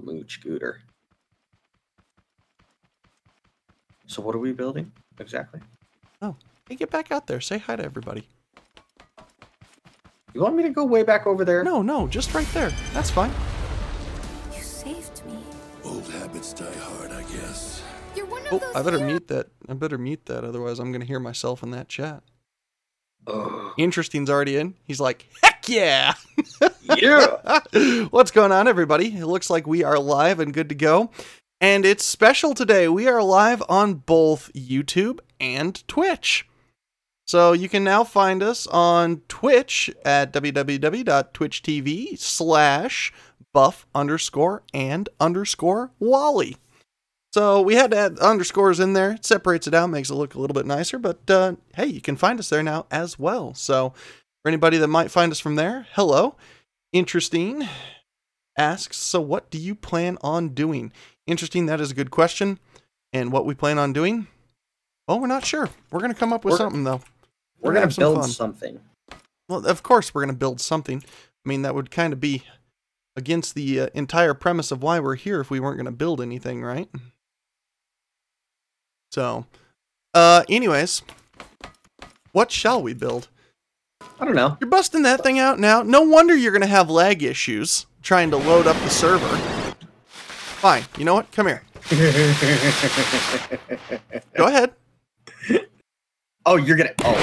Mooch Gooter. So what are we building exactly? Oh, hey, get back out there. Say hi to everybody. You want me to go way back over there? No, no, just right there. That's fine. You saved me. Old habits die hard, I guess. You're one of Oh, those I better mute that. I better mute that, otherwise I'm gonna hear myself in that chat. Interesting's already in. He's like, heck yeah! Yeah! What's going on, everybody? It looks like we are live and good to go. And it's special today. We are live on both YouTube and Twitch. So you can now find us on Twitch at www.twitch.tv/buff_and_Wally. So we had to add underscores in there. It separates it out, makes it look a little bit nicer. But hey, you can find us there now as well. So for anybody that might find us from there, hello. Interesting asks, so what do you plan on doing? Interesting, that is a good question. And what we plan on doing? Well, we're not sure. We're going to come up with something, though. We're going to build something. Well, of course we're going to build something. I mean, that would kind of be against the entire premise of why we're here if we weren't going to build anything, right? So, anyways, what shall we build? I don't know. You're busting that thing out now. No wonder you're going to have lag issues trying to load up the server. Fine. You know what? Come here. Go ahead. Oh, you're gonna. Oh, wow.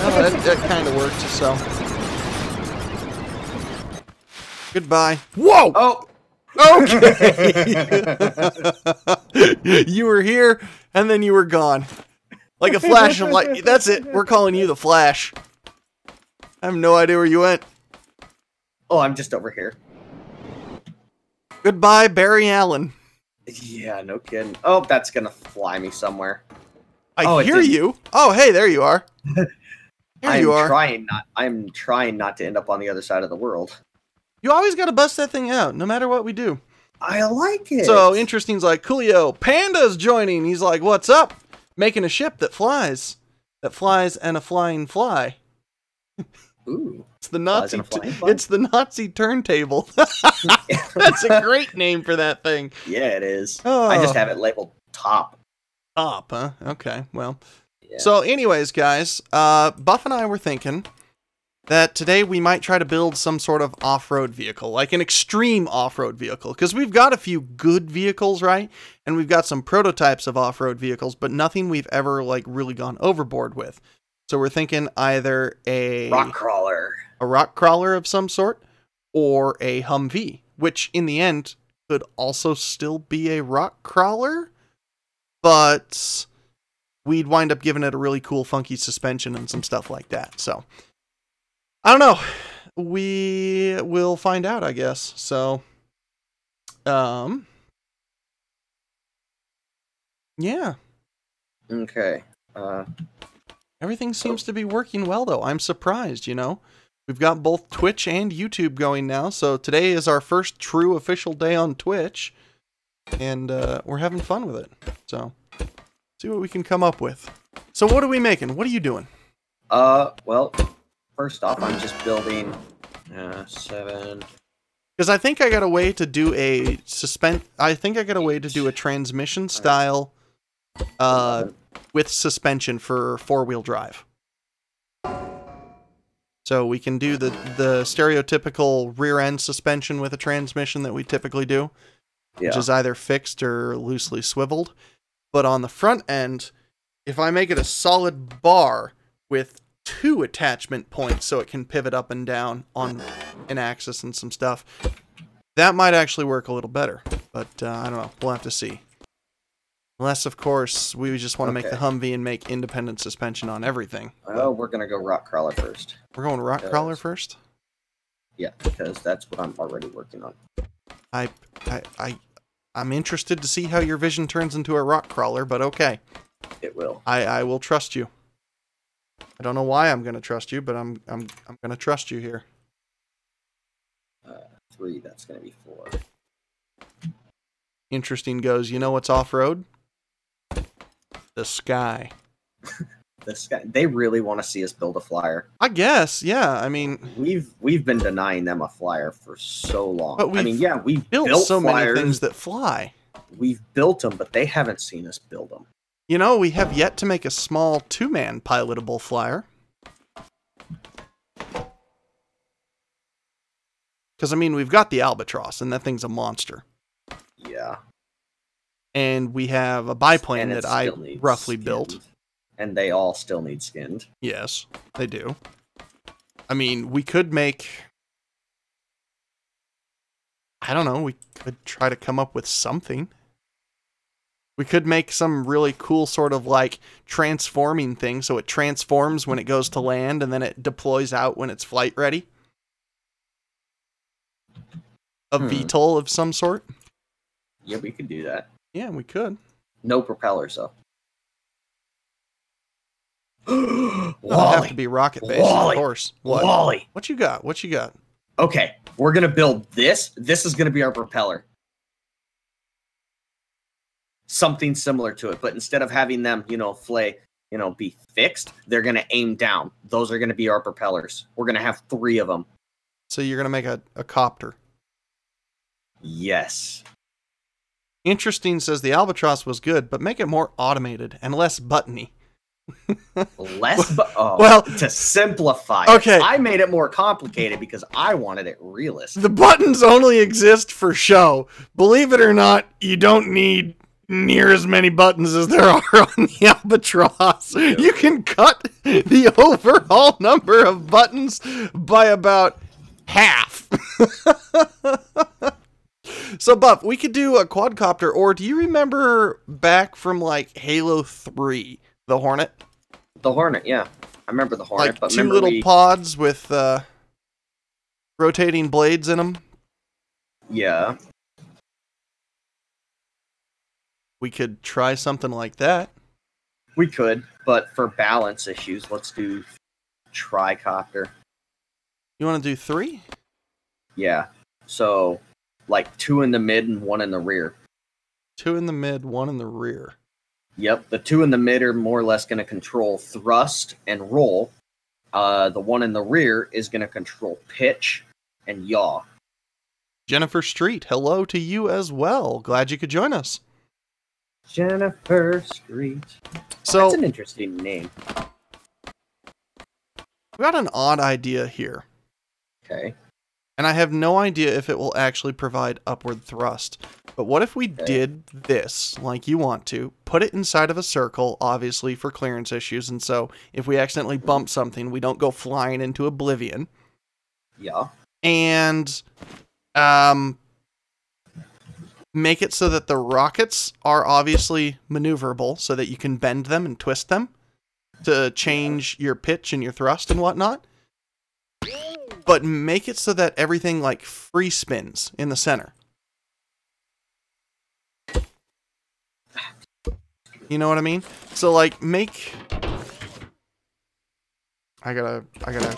Well, that kind of worked, so. Goodbye. Whoa! Oh! Okay! You were here, and then you were gone. Like a flash of light. That's it. We're calling you the Flash. I have no idea where you went. Oh, I'm just over here. Goodbye, Barry Allen. Yeah, no kidding. Oh, that's gonna fly me somewhere. I hear you. Oh, hey, there you are. Here you are. I'm trying not to end up on the other side of the world. You always gotta bust that thing out, no matter what we do. I like it. So, Interesting's like, Coolio, Panda's joining. He's like, what's up? Making a ship that flies. That flies and a flying fly. Ooh. It's the Nazi. It's the Nazi turntable. That's a great name for that thing. Yeah, it is. Oh. I just have it labeled top. Top, huh? Okay, well. Yeah. So, anyways, guys, Buff and I were thinking that today we might try to build some sort of off-road vehicle, like an extreme off-road vehicle, because we've got a few good vehicles, right? And we've got some prototypes of off-road vehicles, but nothing we've ever like really gone overboard with. So we're thinking either a rock crawler of some sort, or a Humvee, which in the end could also still be a rock crawler, but we'd wind up giving it a really cool, funky suspension and some stuff like that. So I don't know. We will find out, I guess. So, yeah. Okay. Everything seems to be working well, though. I'm surprised, you know. We've got both Twitch and YouTube going now, so today is our first true official day on Twitch, and we're having fun with it. So, see what we can come up with. So, what are we making? What are you doing? Well, first off, I'm just building 7. Because I think I got a way to do a transmission style with suspension for 4-wheel drive. So we can do the stereotypical rear end suspension with a transmission that we typically do, which is either fixed or loosely swiveled. But on the front end, if I make it a solid bar with 2 attachment points so it can pivot up and down on an axis and some stuff, that might actually work a little better. But I don't know. We'll have to see. Unless, of course, we just want to make the Humvee and make independent suspension on everything. Well, we're going to go rock crawler first. We're going rock crawler first? Yeah, because that's what I'm already working on. I'm interested to see how your vision turns into a rock crawler, but okay. It will. I will trust you. I don't know why I'm going to trust you, but I'm going to trust you here. 3, that's going to be 4. Interesting goes, you know what's off-road? The sky. this guy. They really want to see us build a flyer. I guess, yeah. I mean, we've been denying them a flyer for so long. But I mean, yeah, we've built so many things that fly. We've built them, but they haven't seen us build them. You know, we have yet to make a small 2-man pilotable flyer. Because, I mean, we've got the Albatross, and that thing's a monster. Yeah. And we have a biplane that I roughly built. And they all still need skinned. Yes, they do. I mean, we could make... I don't know, we could try to come up with something. We could make some really cool sort of like transforming thing, so it transforms when it goes to land, and then it deploys out when it's flight ready. A VTOL of some sort. Yeah, we could do that. Yeah, we could. No propellers, though. Wally. Have to be rocket based, of course. What? Wally. What you got? What you got? Okay, we're gonna build this. This is gonna be our propeller. Something similar to it, but instead of having them, be fixed, they're gonna aim down. Those are gonna be our propellers. We're gonna have 3 of them. So you're gonna make a copter. Yes. Interesting says the Albatross was good, but make it more automated and less buttony. Well, to simplify okay. I made it more complicated because I wanted it realistic. The buttons only exist for show. Believe it or not, you don't need near as many buttons as there are on the Albatross. You can cut the overall number of buttons by about half. So, Buff, we could do a quadcopter, or do you remember back from, like, Halo 3, the Hornet? The Hornet, yeah. I remember the Hornet. Like but 2 little pods with rotating blades in them? Yeah. We could try something like that. We could, but for balance issues, let's do tricopter. You want to do 3? Yeah. So, like 2 in the mid and 1 in the rear. 2 in the mid, 1 in the rear. Yep, the 2 in the mid are more or less going to control thrust and roll. The 1 in the rear is going to control pitch and yaw. Jennifer Street, hello to you as well. Glad you could join us. Jennifer Street. So, that's an interesting name. We got an odd idea here. Okay. And I have no idea if it will actually provide upward thrust. But what if we did this, like you want to, put it inside of a circle, obviously for clearance issues, and so if we accidentally bump something, we don't go flying into oblivion. Yeah. And make it so that the rockets are obviously maneuverable, so that you can bend them and twist them to change your pitch and your thrust and whatnot. But make it so that everything, like, free spins in the center. You know what I mean? So, like, make... I gotta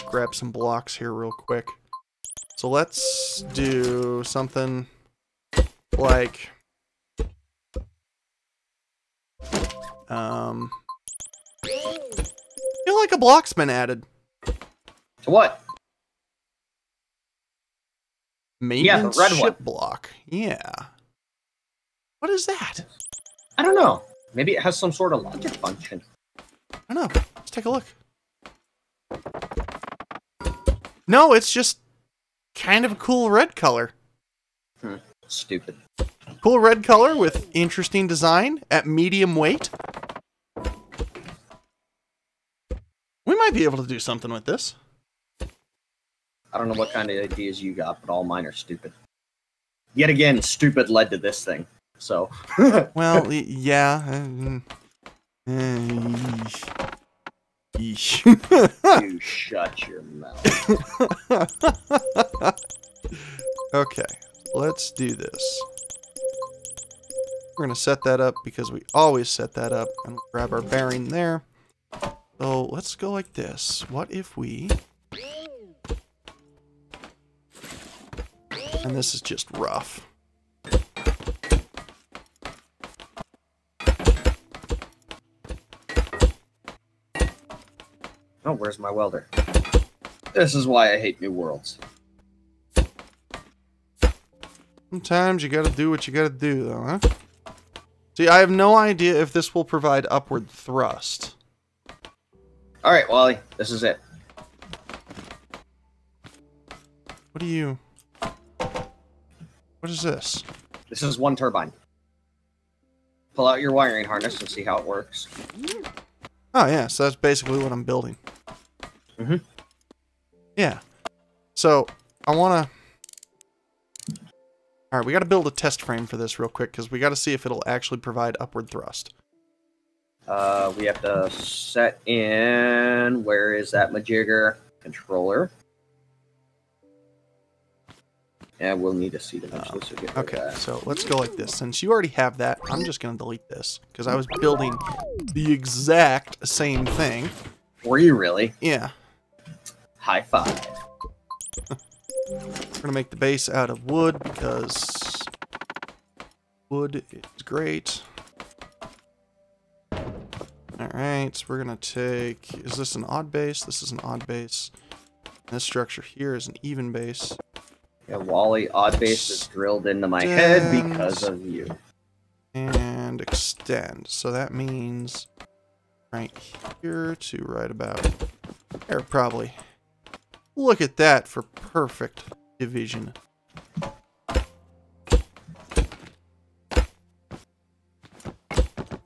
grab some blocks here real quick. So let's do something like... I feel like a block's been added. To what? Maintenance the red ship one. block. Yeah. What is that? I don't know. Maybe it has some sort of logic function. I don't know. Let's take a look. No, it's just kind of a cool red color. Stupid. Cool red color with interesting design at medium weight. We might be able to do something with this. I don't know what kind of ideas you got, but all mine are stupid. Yet again, stupid led to this thing. So. Well, yeah. Yeesh. You shut your mouth. Okay, let's do this. We're going to set that up because we always set that up, and we'll grab our bearing there. So let's go like this. What if we... And this is just rough. Oh, where's my welder? This is why I hate New Worlds. Sometimes you gotta do what you gotta do, though, huh? See, I have no idea if this will provide upward thrust. Alright, Wally, this is it. What do you... What is this? This is one turbine. Pull out your wiring harness and see how it works. Oh, yeah, so that's basically what I'm building. Mm-hmm. Yeah. So, I want to... Alright, we got to build a test frame for this real quick, because we got to see if it'll actually provide upward thrust. We have to set in... Where is that majigger? Controller. Yeah, we'll need to see dimensions. Okay, so let's go like this. Since you already have that, I'm just going to delete this, because I was building the exact same thing. Were you really? Yeah. High five. We're going to make the base out of wood, because wood is great. Alright, we're going to take... Is this an odd base? This is an odd base. And this structure here is an even base. Yeah, Wally, odd base is drilled into my head because of you. And extend. So that means right here to right about there, probably. Look at that for perfect division.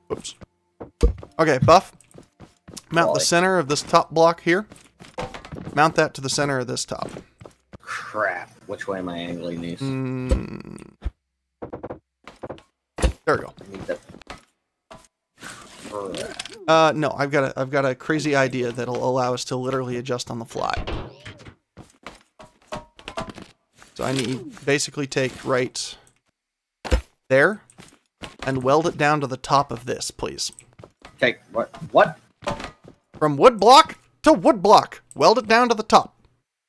Whoops. Okay, Buff. Mount Wally. the center of this top block here. Mount that to the center of this top. Crap. Which way am I angling these? There we go. I need that. No, I've got a crazy idea that'll allow us to literally adjust on the fly. So I need basically take right there and weld it down to the top of this, please. Okay, what? From wood block to wood block. Weld it down to the top.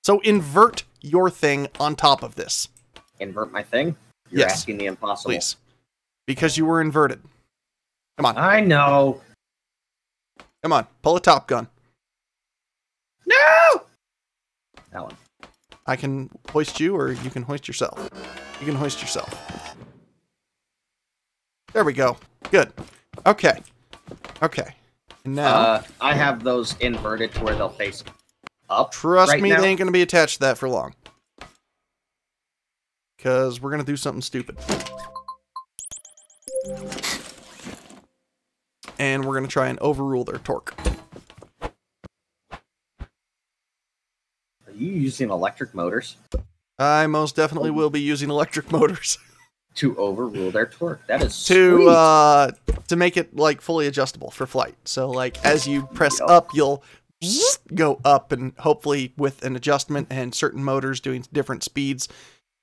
So invert your thing on top of this. Invert my thing? You're Yes. asking the impossible. Please. Because you were inverted. Come on. I know. Come on. Pull a Top Gun. No! That one. I can hoist you, or you can hoist yourself. You can hoist yourself. There we go. Good. Okay. Okay. And now... I have those inverted to where they'll face up. Trust right me, now. they ain't going to be attached to that for long. Because we're going to do something stupid. And we're going to try and overrule their torque. Are you using electric motors? I most definitely will be using electric motors. To overrule their torque. That is to make it, like, fully adjustable for flight. So, like, as you press up, you'll go up, and hopefully with an adjustment and certain motors doing different speeds,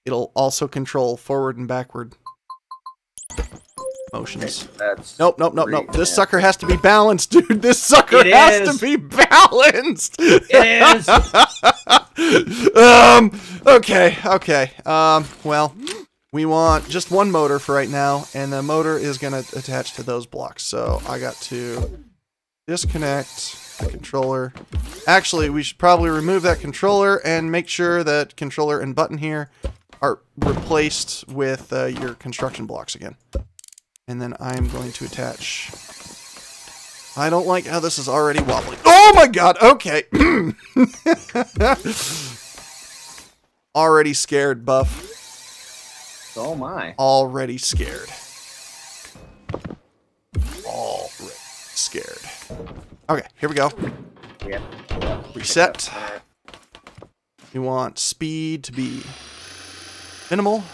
it'll also control forward and backward motions. That's Nope. This sucker has to be balanced, dude. This sucker has to be balanced. It is. Okay. Well, we want just one motor for right now, and the motor is going to attach to those blocks. So I got to disconnect the controller. Actually, we should probably remove that controller and make sure that controller and button here are replaced with your construction blocks again. And then I'm going to attach... I don't like how this is already wobbly. Oh my god, okay. Already scared, Buff. So am I. Already scared. Already scared. Okay, here we go. Yeah. Reset. We want speed to be minimal.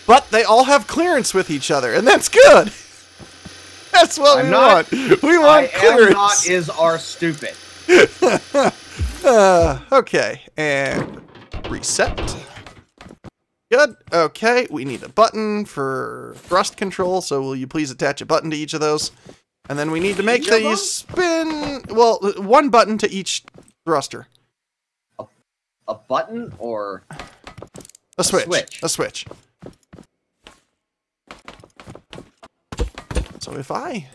But they all have clearance with each other, and that's good. That's what we want. We want clearance. Am not is our stupid. Okay, and reset. Good. Okay, we need a button for thrust control, so will you please attach a button to each of those? And then we need to make these spin... Well, one button to each thruster. A button or... A switch. A switch. So if I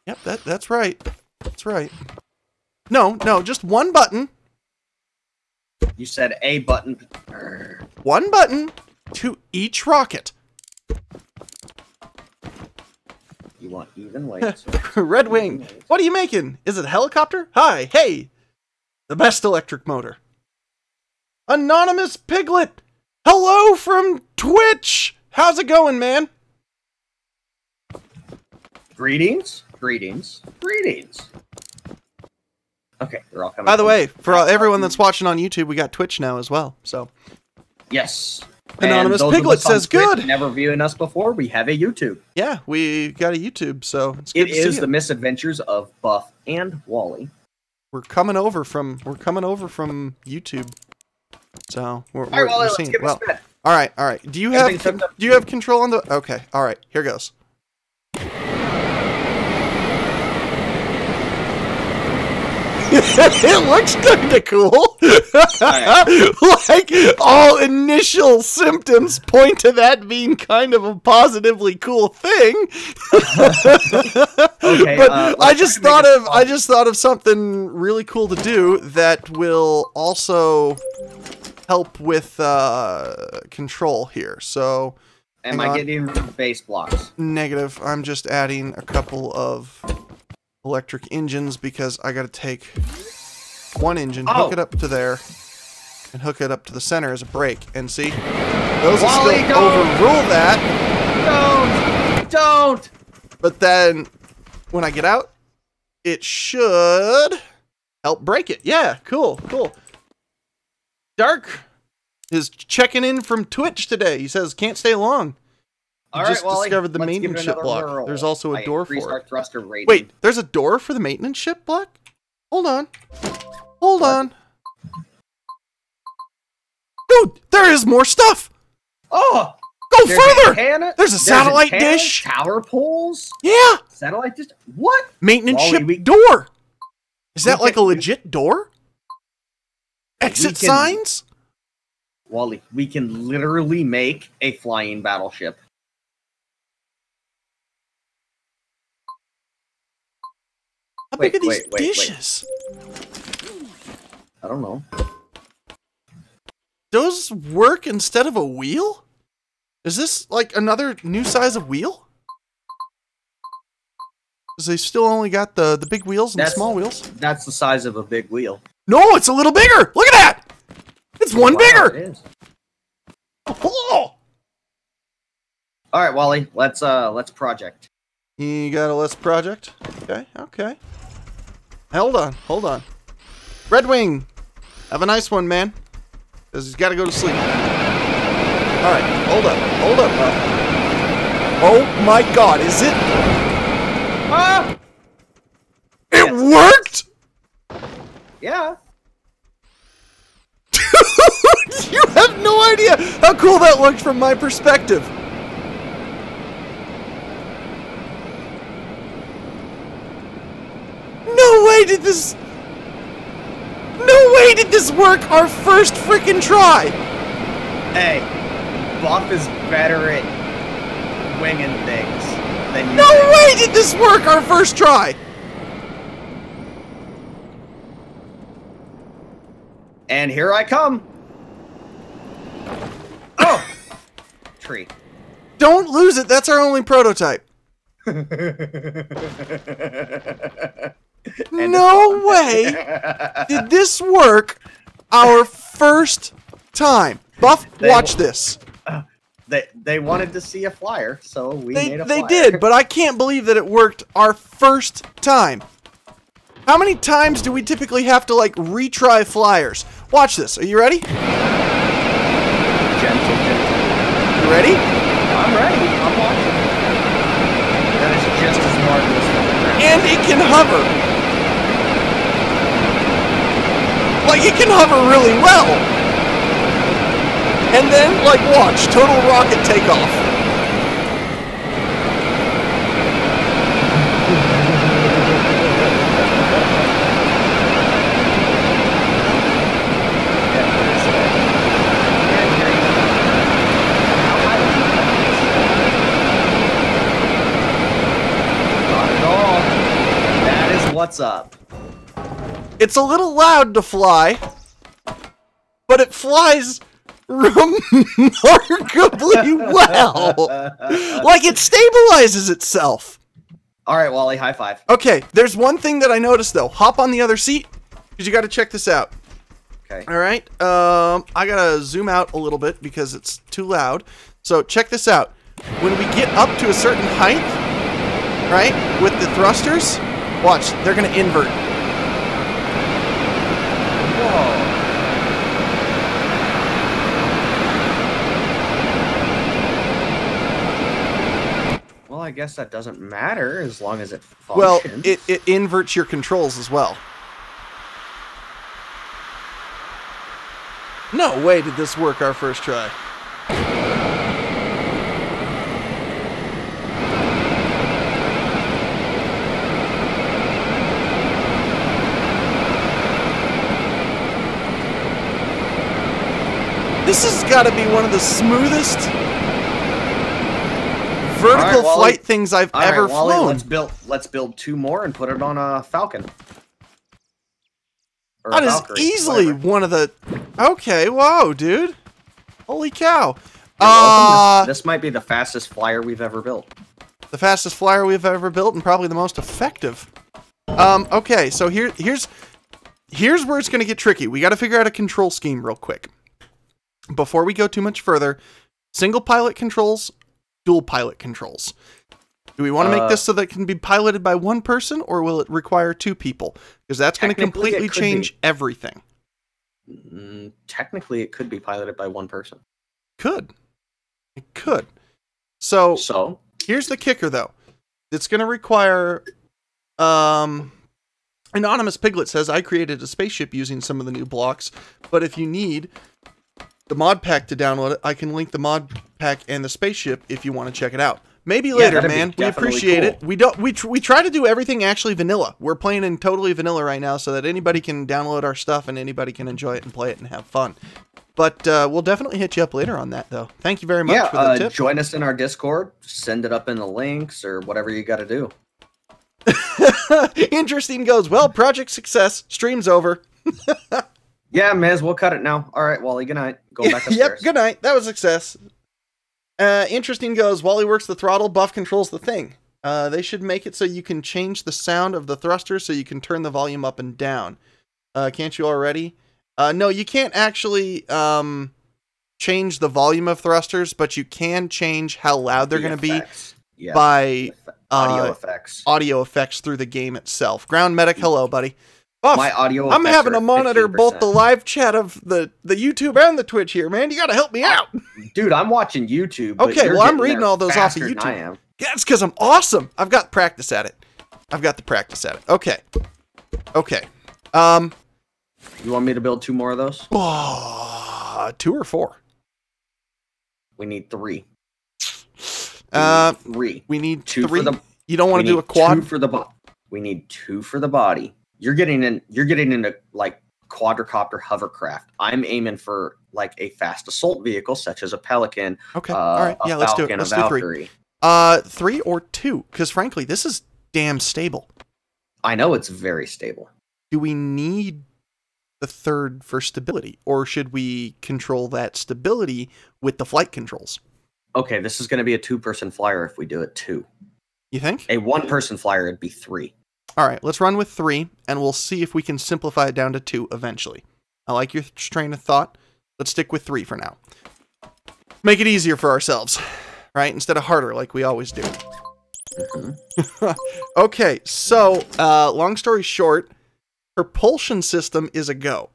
Yep, that's right. That's right. No, just one button. You said a button. One button to each rocket. You want even weights. Red Wing. What are you making? Is it a helicopter? Hi, hey. The best electric motor. Anonymous Piglet. Hello from Twitch. How's it going, man? Greetings. Greetings. Greetings. Okay, they're all coming. By the way, for everyone that's watching on YouTube, we got Twitch now as well. So, yes. Anonymous and those Piglet of us on says Twitch good. Never viewing us before. We have a YouTube. Yeah, we got a YouTube, so it's good It to see is you. the misadventures of Buff and Wally. We're coming over from YouTube. So we're All right, Wally, let's seeing. give it a Well, spin. all right. Do you have control on the? Okay, all right. Here goes. It looks kinda cool. Like, all initial symptoms point to that being kind of a positively cool thing. Okay, but I just thought of something really cool to do that will also help with control here. So, am I getting base blocks? Negative. I'm just adding a couple of electric engines because I gotta take one engine, hook it up to there, and hook it up to the center as a brake. And see, those will still overrule that. Don't! But then, when I get out, it should help brake it. Yeah, cool. Dark is checking in from Twitch today. He says, can't stay long. All right, just Wally, discovered the let's give it maintenance ship another block. whirl. There's also a door for our it. thruster rating. Wait, there's a door for the maintenance ship block? Hold on. Dude, there is more stuff. Oh! Go There's further! There's a satellite dish! Tower poles? Yeah! Satellite dish? What? Maintenance Wally, ship door! Is that like a legit door? Exit signs? Wally, we can literally make a flying battleship. How big are these dishes? I don't know. Those work instead of a wheel? Is this like another new size of wheel? Because they still only got the big wheels and the small wheels. That's the size of a big wheel. No, it's a little bigger. Look at that. It's one bigger. It is. Oh. All right, Wally. Let's project. You got a let's project? Okay. Hold on. Red Wing, have a nice one, man. Because he's got to go to sleep. All right, hold up. Oh my God, is it? Ah! It worked? Yeah. Dude, you have no idea how cool that looked from my perspective. No way did this work our first freaking try. Hey, Buff is better at winging things than you. No way did this work our first try. And here I come. Oh, tree. Don't lose it. That's our only prototype. No way did this work our first time. Buff, watch this. They wanted to see a flyer, so we made a flyer. They did, but I can't believe that it worked our first time. How many times do we typically have to, like, retry flyers? Watch this. Are you ready? Gentle. You ready? I'm ready. I'm watching. That is just as marvelous. And it can hover. Like, it can hover really well. And then, like, watch. Total rocket takeoff. Not at all. What's up? It's a little loud to fly, but it flies remarkably well. Like, it stabilizes itself. All right, Wally, high five. Okay, there's one thing that I noticed, though. Hop on the other seat, because you got to check this out. Okay. All right. I got to zoom out a little bit because it's too loud. So check this out. When we get up to a certain height, right, with the thrusters, watch, they're going to invert. Whoa. Well, I guess that doesn't matter as long as it functions. Well, it inverts your controls as well. No way did this work our first try. This has got to be one of the smoothest vertical flight things I've ever flown. Let's build 2 more and put it on a Falcon. Or that is Valkyrie, easily whatever. one of the... Okay, whoa, dude. Holy cow. This might be the fastest flyer we've ever built. The fastest flyer we've ever built and probably the most effective. Okay, so here's where it's going to get tricky. We got to figure out a control scheme real quick. Before we go too much further, single pilot controls, dual pilot controls. Do we want to make this so that it can be piloted by one person, or will it require 2 people? Because that's going to completely change everything. Technically, it could be piloted by one person. Could. It could. So here's the kicker, though. It's going to require... Anonymous Piglet says, I created a spaceship using some of the new blocks, but if you need the mod pack to download it, I can link the mod pack and the spaceship if you want to check it out. Maybe later, man. We appreciate it. We try to do everything actually vanilla. We're playing in totally vanilla right now so that anybody can download our stuff and anybody can enjoy it and play it and have fun. But we'll definitely hit you up later on that, though. Thank you very much for the tip. Join us in our Discord. Send it up in the links or whatever you got to do. Interesting goes, well, project success. Stream's over. Yeah, may as well cut it now. All right, Wally, good night. Go back upstairs. Yep, good night. That was a success. Interesting goes, Wally works the throttle, Buff controls the thing. They should make it so you can change the sound of the thruster so you can turn the volume up and down. Can't you already? No, you can't actually change the volume of thrusters, but you can change how loud they're going to be by audio effects through the game itself. Ground Medic, hello, buddy. Buff, my audio I'm having to monitor 15%. both the live chat of the YouTube and the Twitch here, man. You got to help me out. Dude, I'm watching YouTube. Okay, well, I'm reading all those off of YouTube. I am. Yeah, it's because I'm awesome. I've got practice at it. Okay. You want me to build 2 more of those? 2 or 4? We need 3. 3. We need 2 3. For the, you don't want to do a quad? 2 for the we need 2 for the body. You're getting into like quadricopter hovercraft. I'm aiming for like a fast assault vehicle such as a Pelican. Okay. All right. Yeah, let's do it. Let's do 3. 3 or 2, because frankly, this is damn stable. I know it's very stable. Do we need the 3rd for stability, or should we control that stability with the flight controls? Okay, this is going to be a 2-person flyer if we do it 2. You think? A 1-person flyer would be 3. All right, let's run with 3, and we'll see if we can simplify it down to 2 eventually. I like your train of thought. Let's stick with 3 for now. Make it easier for ourselves, right? Instead of harder, like we always do. Mm-hmm. Okay, so long story short, propulsion system is a go.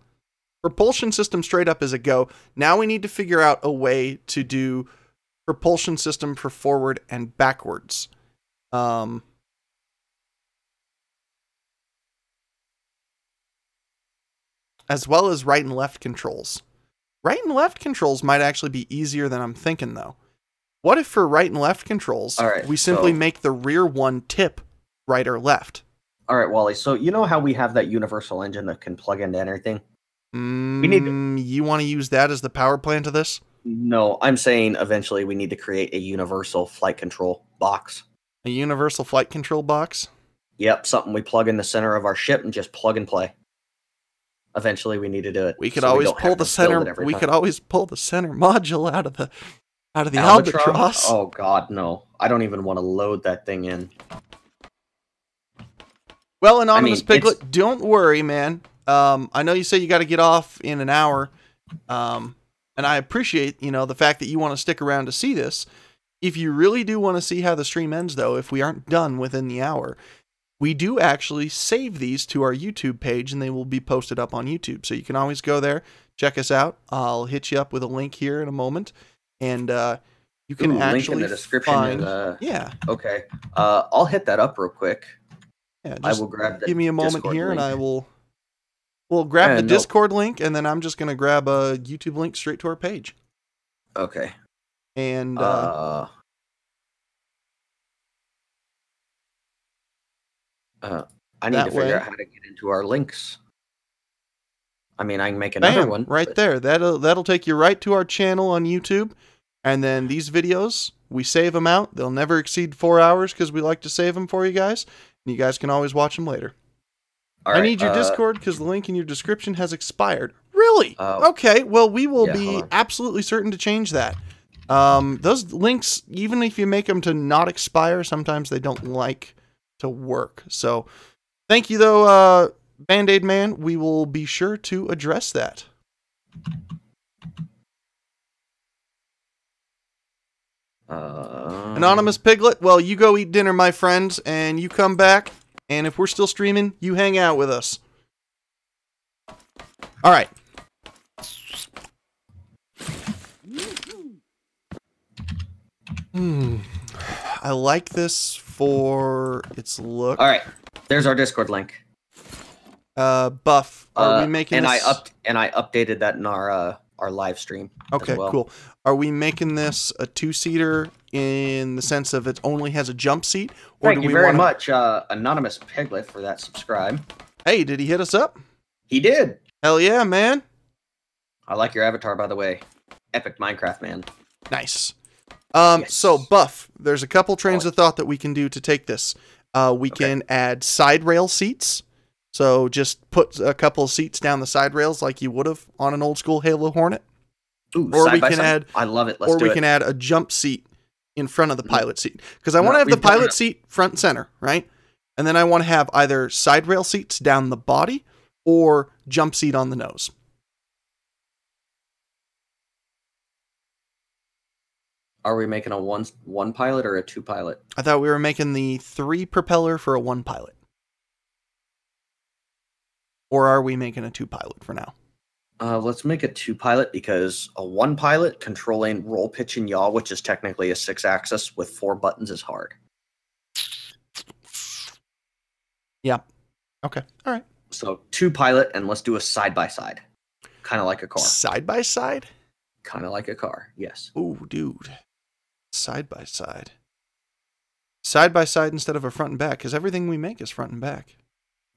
Propulsion system straight up is a go. Now we need to figure out a way to do propulsion system for forward and backwards. As well as right and left controls. Right and left controls might actually be easier than I'm thinking, though. What if for right and left controls, we simply make the rear one tip right or left? All right, Wally. So you know how we have that universal engine that can plug into anything? You want to use that as the power plant of this? No, I'm saying eventually we need to create a universal flight control box. A universal flight control box? Yep, something we plug in the center of our ship and just plug and play. Eventually, we need to do it. We could always pull the center. We could always pull the center module out of the Albatros. Oh God, no! I don't even want to load that thing in. Well, Anonymous Piglet, don't worry, man. I know you say you got to get off in an hour, and I appreciate the fact that you want to stick around to see this. If you really do want to see how the stream ends, though, if we aren't done within the hour, we do actually save these to our YouTube page, and they will be posted up on YouTube. So you can always go there, check us out. I'll hit you up with a link here in a moment, and you can actually link in the description. find. Yeah. Okay. I'll hit that up real quick. Yeah. I will grab the give me a moment Discord here, link. and I will. We'll grab the Discord link, and then I'm just going to grab a YouTube link straight to our page. Okay. And I need to figure out how to get into our links. I mean, I can make another one right there. That'll take you right to our channel on YouTube, and then these videos we save them out. They'll never exceed 4 hours because we like to save them for you guys, and you guys can always watch them later. All right, I need your Discord because the link in your description has expired. Really? Okay. Well, we will be absolutely certain to change that. Those links, even if you make them to not expire, sometimes they don't like to work. So thank you, though, Band-Aid Man. We will be sure to address that. Anonymous Piglet, well, you go eat dinner, my friend, and you come back. And if we're still streaming, you hang out with us. All right. I like this for its look. All right. There's our Discord link. Buff, are we making and this? I updated that in our live stream. Okay, as well. Cool. Are we making this a 2-seater in the sense of it only has a jump seat? Or Thank you very much, Anonymous Piglet, for that subscribe. Hey, did he hit us up? He did. Hell yeah, man. I like your avatar, by the way. Epic Minecraft man. Nice. Yes. So, Buff, there's a couple trains of thought that we can do to take this. We can add side rail seats. So just put a couple of seats down the side rails like you would have on an old school Halo Hornet. Ooh, or side we by can side. add, I love it. Let's do it. Or we can add a jump seat in front of the pilot seat. Because I want to have the pilot seat front and center, right? And then I want to have either side rail seats down the body or jump seat on the nose. Are we making a one pilot or a 2 pilot? I thought we were making the 3 propeller for a 1 pilot. Or are we making a 2 pilot for now? Let's make a 2 pilot because a 1 pilot controlling roll, pitch, and yaw, which is technically a 6-axis with 4 buttons, is hard. Yeah. Okay. All right. So 2 pilot, and let's do a side-by-side. Kind of like a car. Side-by-side? Kind of like a car, yes. Ooh, dude. Side-by-side. Side-by-side instead of a front and back, because everything we make is front and back.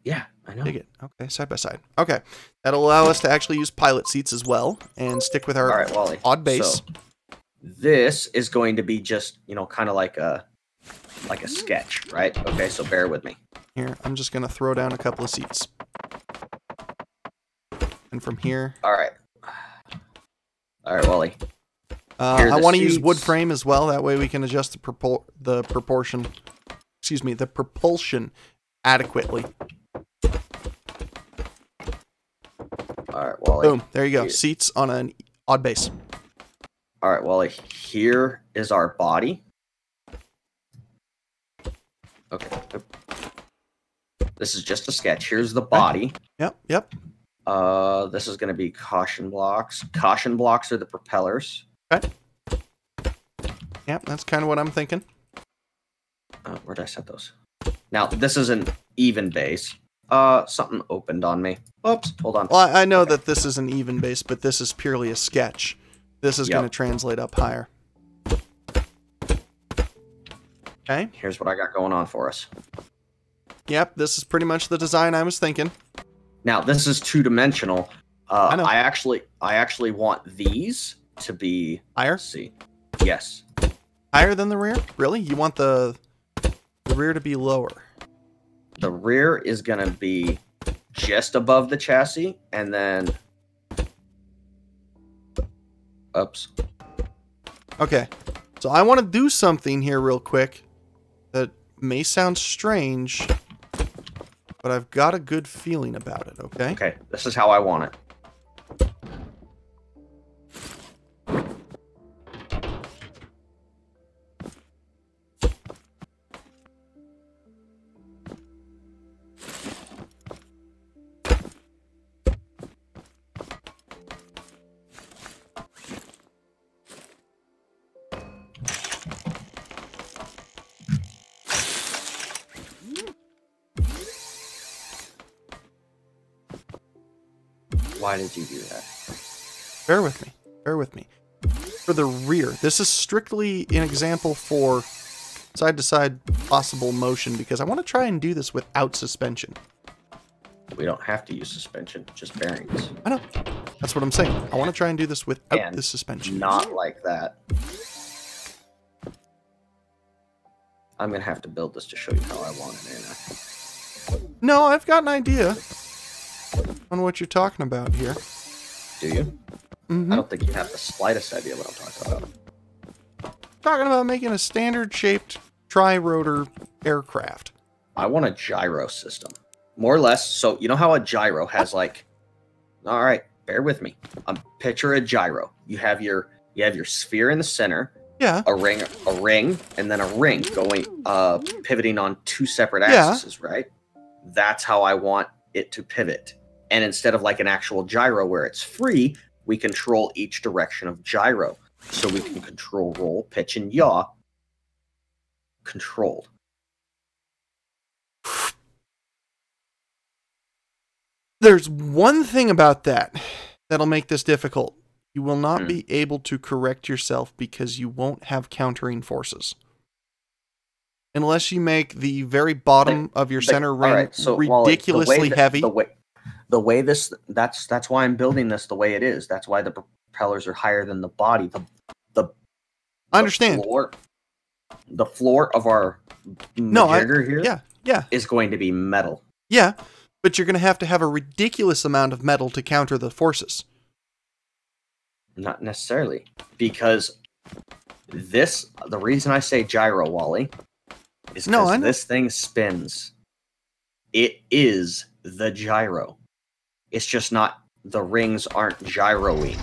Yeah, I know. Dig it. Okay, side-by-side. Okay. That'll allow us to actually use pilot seats as well, and stick with our Wally. odd base. So, this is going to be just, kind of like a sketch, right? Okay, so bear with me. Here, I'm just going to throw down a couple of seats. And from here... All right, Wally. I want to use wood frame as well. That way we can adjust the propulsion adequately. All right, Wally. Boom. There you go. Seats on an odd base. All right, Wally. Here is our body. Okay. This is just a sketch. Here's the body. Yep. This is going to be caution blocks. Caution blocks are the propellers. Okay. Yep, that's kind of what I'm thinking. Where did I set those? Now, this is an even base. Something opened on me. Oops, hold on. Well, I know that this is an even base, but this is purely a sketch. This is going to translate up higher. Okay. Here's what I got going on for us. Yep, this is pretty much the design I was thinking. Now, this is 2-dimensional. I know. I actually want these to be higher. Let's see. Yes. Higher than the rear? Really? You want the rear to be lower? the rear is going to be just above the chassis, and then... Oops. Okay, so I want to do something here real quick that may sound strange, but I've got a good feeling about it, okay? Okay, this is how I want it. Why did you do that? Bear with me. Bear with me. For the rear, this is strictly an example for side-to-side possible motion because I want to try and do this without suspension. We don't have to use suspension, just bearings. I know. That's what I'm saying. I want to try and do this without the suspension. Not like that. I'm going to have to build this to show you how I want it, Anna. No, I've got an idea on what you're talking about here. Do you? Mm-hmm. I don't think you have the slightest idea what I'm talking about. Talking about making a standard-shaped tri-rotor aircraft. I want a gyro system. More or less, so you know how a gyro has like... Alright, bear with me. Picture a gyro. You have your sphere in the center. Yeah. A ring, and then a ring going, pivoting on two separate axes, right? That's how I want it to pivot. And instead of like an actual gyro where it's free, we control each direction of gyro. So we can control roll, pitch, and yaw controlled. There's one thing about that that'll make this difficult. You will not be able to correct yourself because you won't have countering forces. Unless you make the very bottom of your center ring ridiculously heavy. The way this, that's why I'm building this the way it is. That's why the propellers are higher than the body. I understand. The floor of our majigger here is going to be metal. Yeah, but you're going to have a ridiculous amount of metal to counter the forces. Not necessarily. Because the reason I say gyro, Wally, is because this thing spins. It is the gyro. It's just not, the rings aren't gyro-y.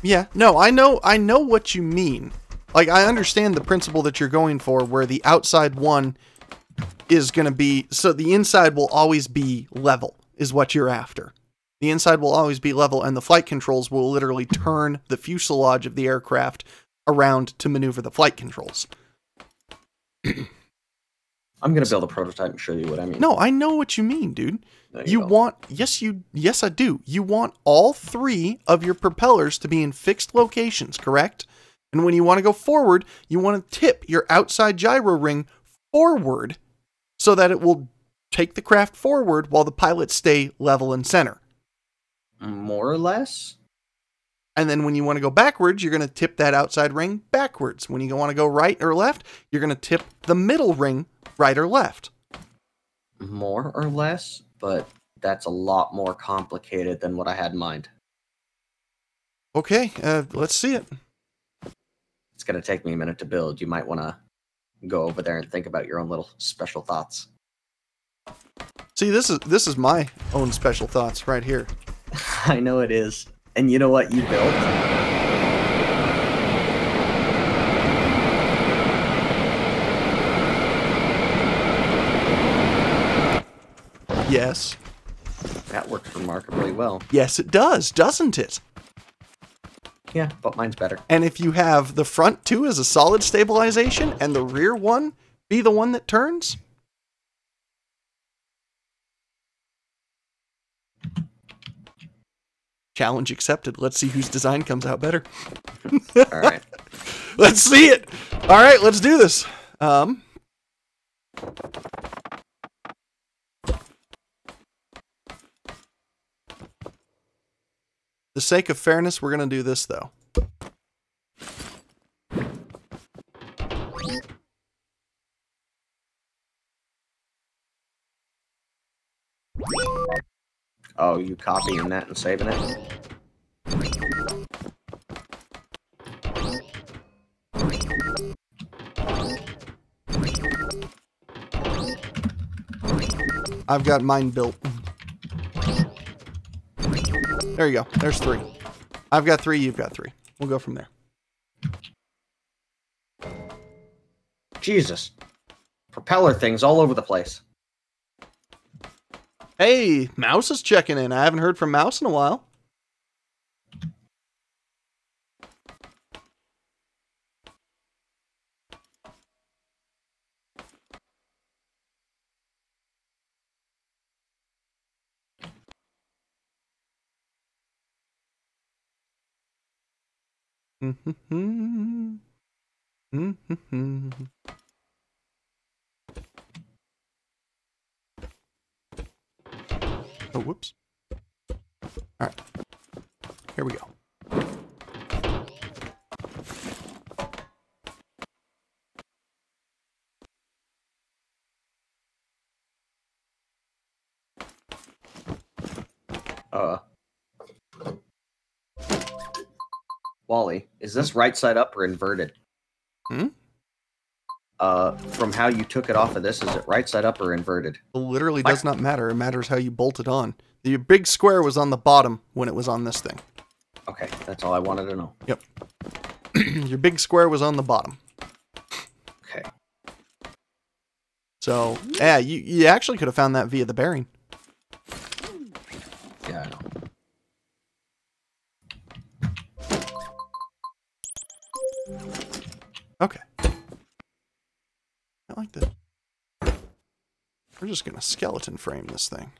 Yeah, no, I know what you mean. Like, I understand the principle that you're going for, where the outside one is going to be, so the inside will always be level, is what you're after. The inside will always be level, and the flight controls will literally turn the fuselage of the aircraft around to maneuver the flight controls. I'm going to build a prototype and show you what I mean. No, I know what you mean, dude. Yes, I do. You want all three of your propellers to be in fixed locations, correct? And when you want to go forward, you want to tip your outside gyro ring forward so that it will take the craft forward while the pilots stay level and center. More or less. And then when you want to go backwards, you're going to tip that outside ring backwards. When you want to go right or left, you're going to tip the middle ring right or left. More or less, but that's a lot more complicated than what I had in mind. Okay, let's see it. It's going to take me a minute to build. You might want to go over there and think about your own little special thoughts. See, this is my own special thoughts right here. I know it is. And you know what you built? Yes. That works remarkably well. Yes, it does, doesn't it? Yeah, but mine's better. And if you have the front two as a solid stabilization and the rear one be the one that turns... Challenge accepted. Let's see whose design comes out better. All right. Let's see it. All right, let's do this. The sake of fairness, we're going to do this, though. Oh, you copying that and saving it? I've got mine built. There you go. There's 3. I've got 3, you've got 3. We'll go from there. Jesus. Propeller things all over the place. Hey, Mouse is checking in. I haven't heard from Mouse in a while. Oh, whoops. All right. Here we go. Wally, is this right side up or inverted? Hmm? From how you took it off of this, is it right side up or inverted? It literally does not matter. It matters how you bolt it on. The big square was on the bottom when it was on this thing. Okay, that's all I wanted to know. Yep. Your big square was on the bottom. Okay. So, yeah, you actually could have found that via the bearing. Yeah, I know. Okay. I like that. We're just gonna skeleton frame this thing.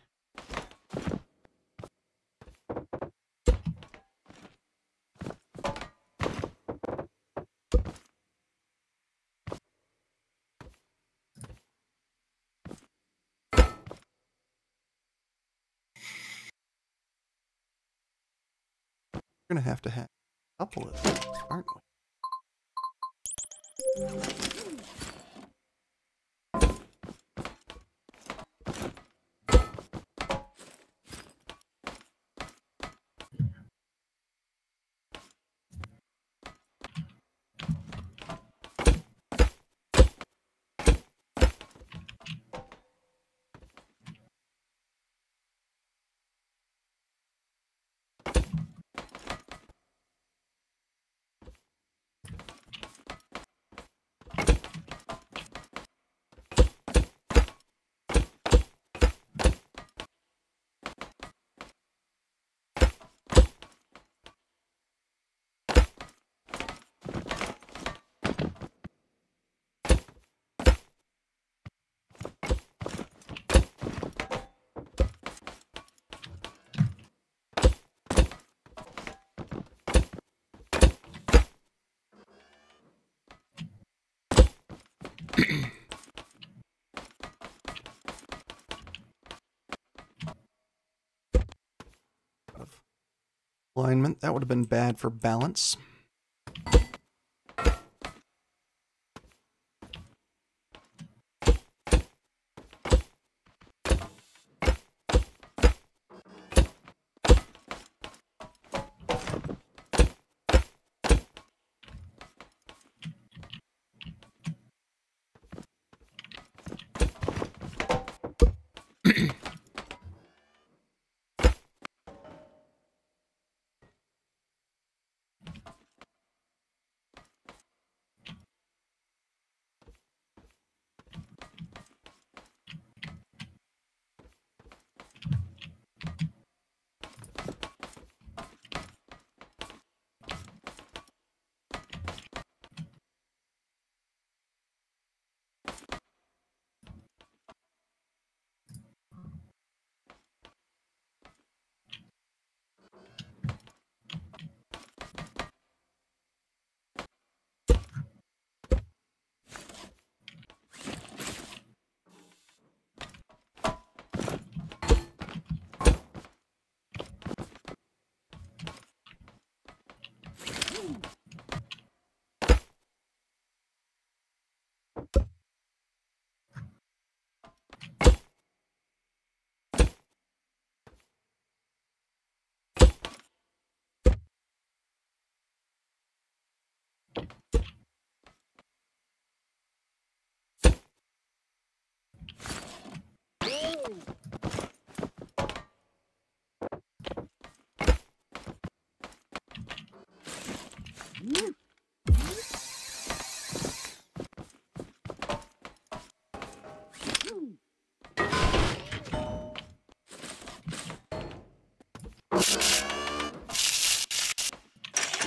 We're gonna have a couple of these, aren't we? Alignment, that would have been bad for balance.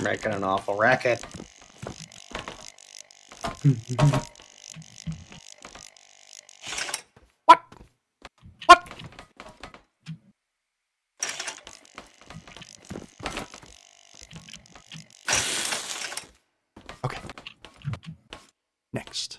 Making an awful racket. What? What? Okay. Next.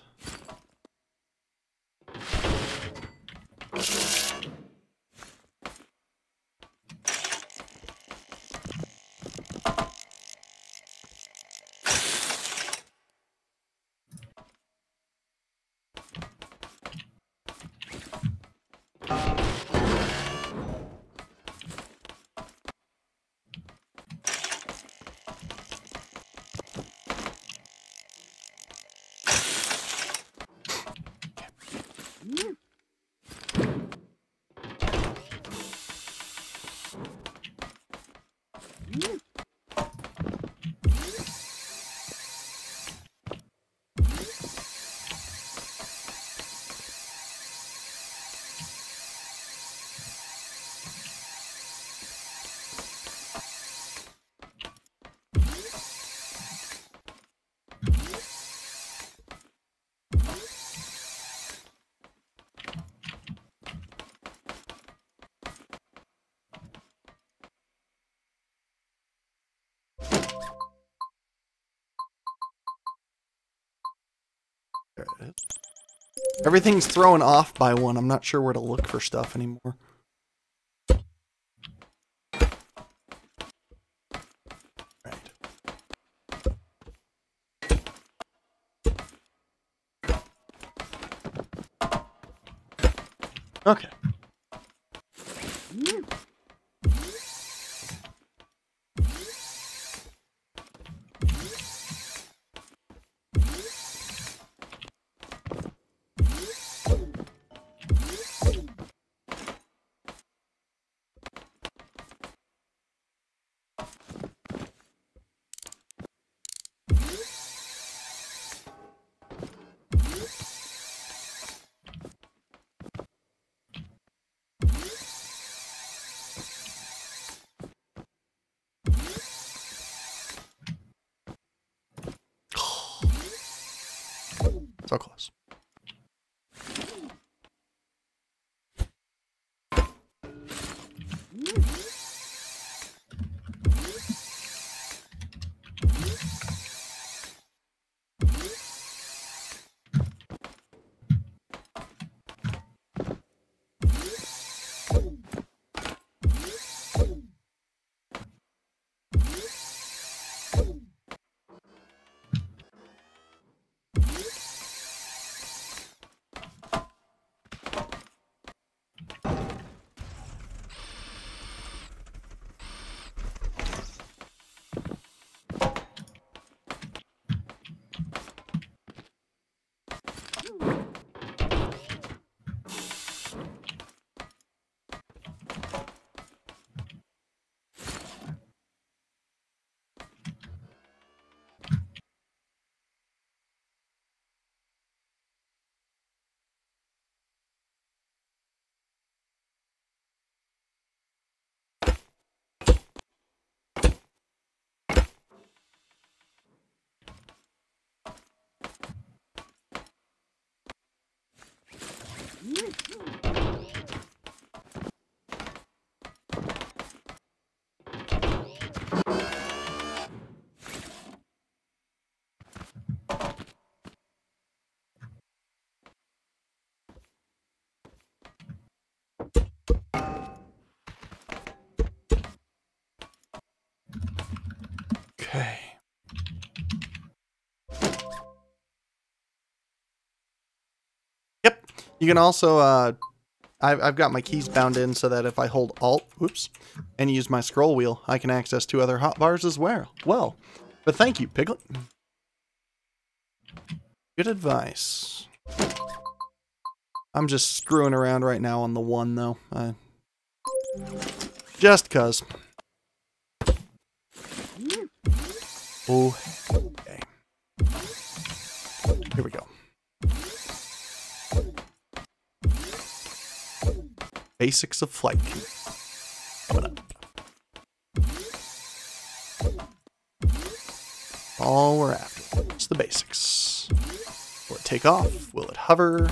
There it is. Everything's thrown off by one. I'm not sure where to look for stuff anymore. Right. Okay. So close. Okay. Yep. You can also, I've got my keys bound in so that if I hold Alt, oops, and use my scroll wheel, I can access 2 other hotbars as well. But thank you, Piglet. Good advice. I'm just screwing around right now on the 1, though. Just 'cause. Oh, okay. Here we go. Basics of flight. Coming up. all we're after. It's the basics. Will it take off? Will it hover?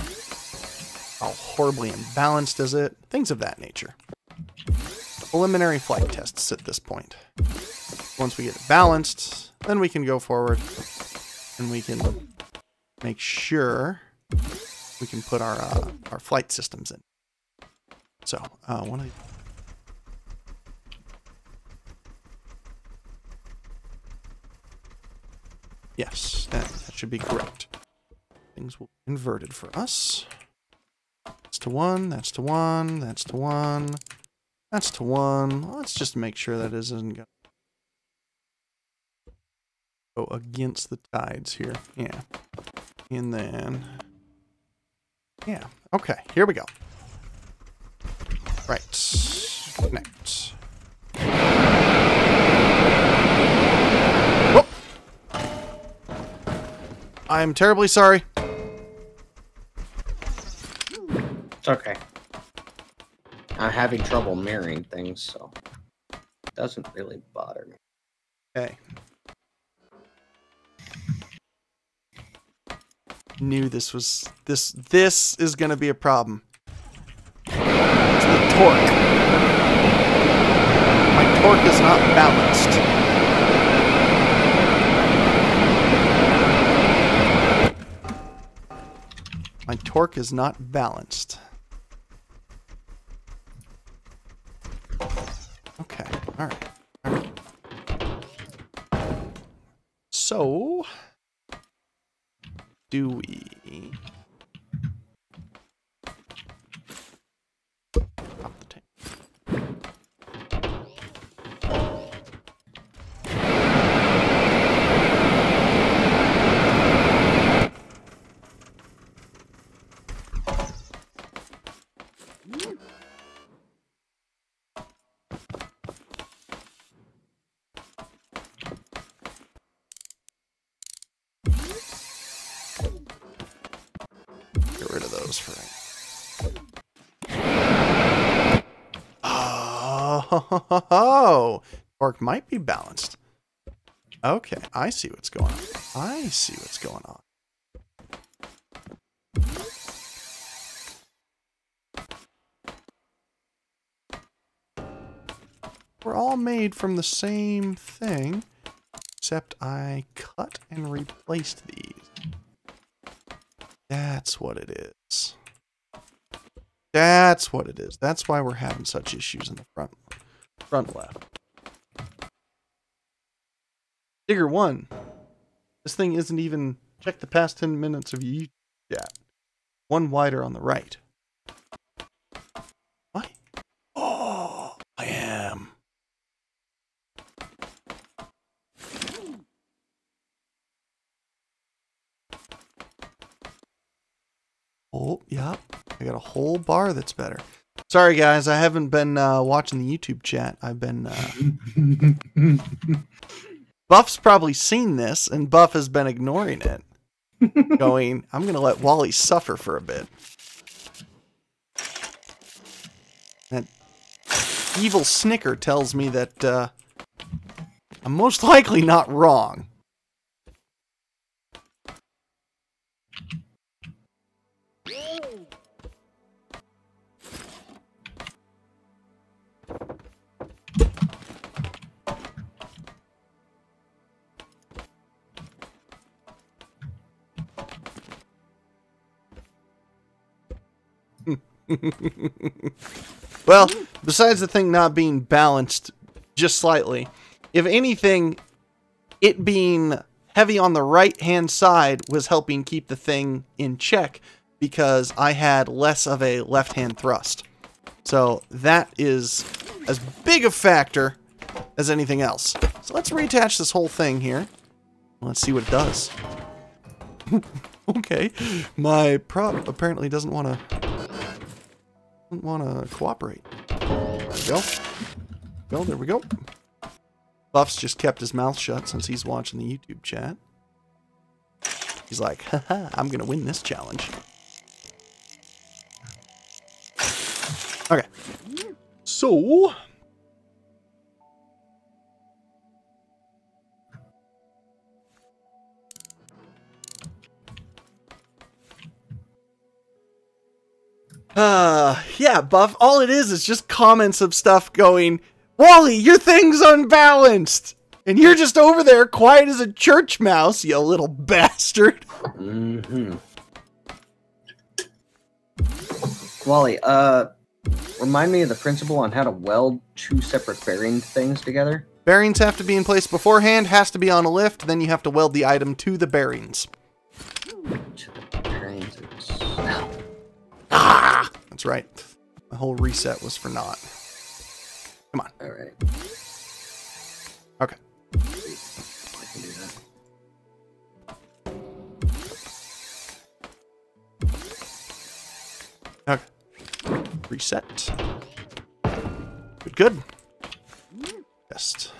How horribly imbalanced is it? Things of that nature. Preliminary flight tests at this point. Once we get it balanced, then we can go forward and we can make sure we can put our flight systems in. So, one of yes, that should be correct. Things will be inverted for us. That's to 1, that's to 1, that's to 1, that's to 1. Let's just make sure that isn't going to go against the tides here. Yeah. And then... yeah. Okay, here we go. Right. Connect. Whoop! I'm terribly sorry. It's okay. I'm having trouble mirroring things, so it doesn't really bother me. Okay. Knew this was this is gonna be a problem. It's the torque. My torque is not balanced. My torque is not balanced. Okay, alright. Alright. So do we pop the tank? Get rid of those for right. Oh, torque might be balanced. Okay, I see what's going on. I see what's going on. We're all made from the same thing, except I cut and replaced these. That's what it is. That's what it is. That's why we're having such issues in the front left. Digger 1. This thing isn't even... check the past 10 minutes of YouTube chat. One wider on the right. What? Oh, I am. Oh, yeah. I got a whole bar that's better. Sorry, guys. I haven't been watching the YouTube chat. I've been... Buff's probably seen this, and Buff has been ignoring it. Going, I'm going to let Wally suffer for a bit. That evil snicker tells me that I'm most likely not wrong. Well, besides the thing not being balanced just slightly, if anything, it being heavy on the right-hand side was helping keep the thing in check because I had less of a left-hand thrust. So that is as big a factor as anything else. So let's reattach this whole thing here. Let's see what it does. Okay, my prop apparently doesn't want to cooperate. There we go. Well, there we go. Buff's just kept his mouth shut since he's watching the YouTube chat. He's like, haha, I'm gonna win this challenge. Okay. So Yeah, Buff, all it is just comments of stuff going, Wally, your thing's unbalanced! And you're just over there quiet as a church mouse, you little bastard. Mm-hmm. Wally, remind me of the principle on how to weld 2 separate bearing things together. Bearings have to be in place beforehand, has to be on a lift, then you have to weld the item to the bearings. To the bearings. Ah! That's right. My whole reset was for naught. Come on. Alright. Okay. I can do that. Okay. Reset. Good, good. Test.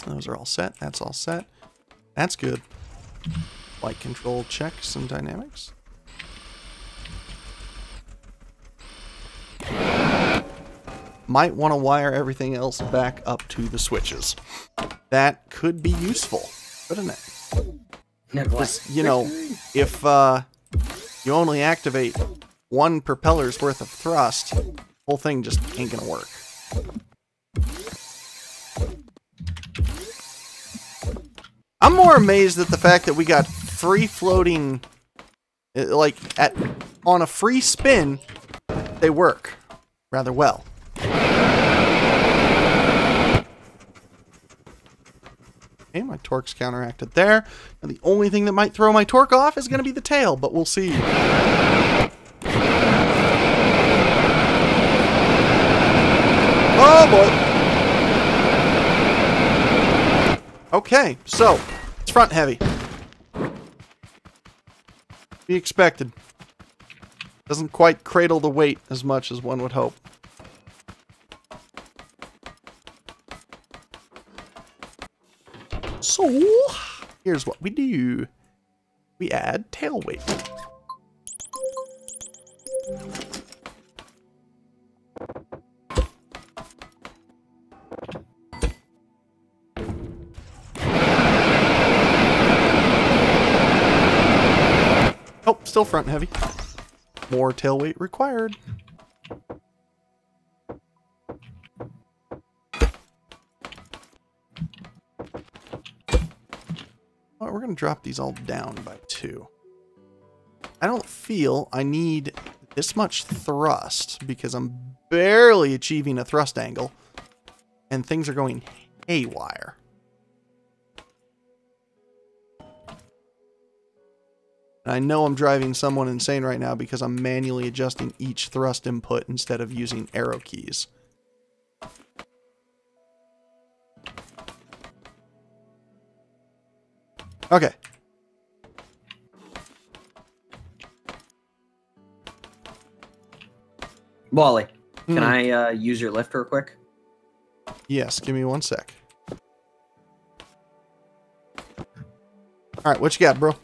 Those are all set. That's all set. That's good. Flight control checks and dynamics. Might want to wire everything else back up to the switches. That could be useful, couldn't it? You know, if you only activate 1 propeller's worth of thrust, the whole thing just ain't gonna work. I'm more amazed at the fact that we got free floating, like on a free spin, they work rather well. Okay, my torque's counteracted there. And the only thing that might throw my torque off is going to be the tail, but we'll see. Oh boy. Okay, so it's front heavy. Be expected. Doesn't quite cradle the weight as much as one would hope. So, here's what we do. We add tail weight. Oh, still front heavy. More tail weight required. Well, we're going to drop these all down by 2. I don't feel I need this much thrust because I'm barely achieving a thrust angle and things are going haywire. And I know I'm driving someone insane right now because I'm manually adjusting each thrust input instead of using arrow keys. Okay. Wally, can I use your lift real quick? Yes, give me 1 sec. Alright, what you got, bro?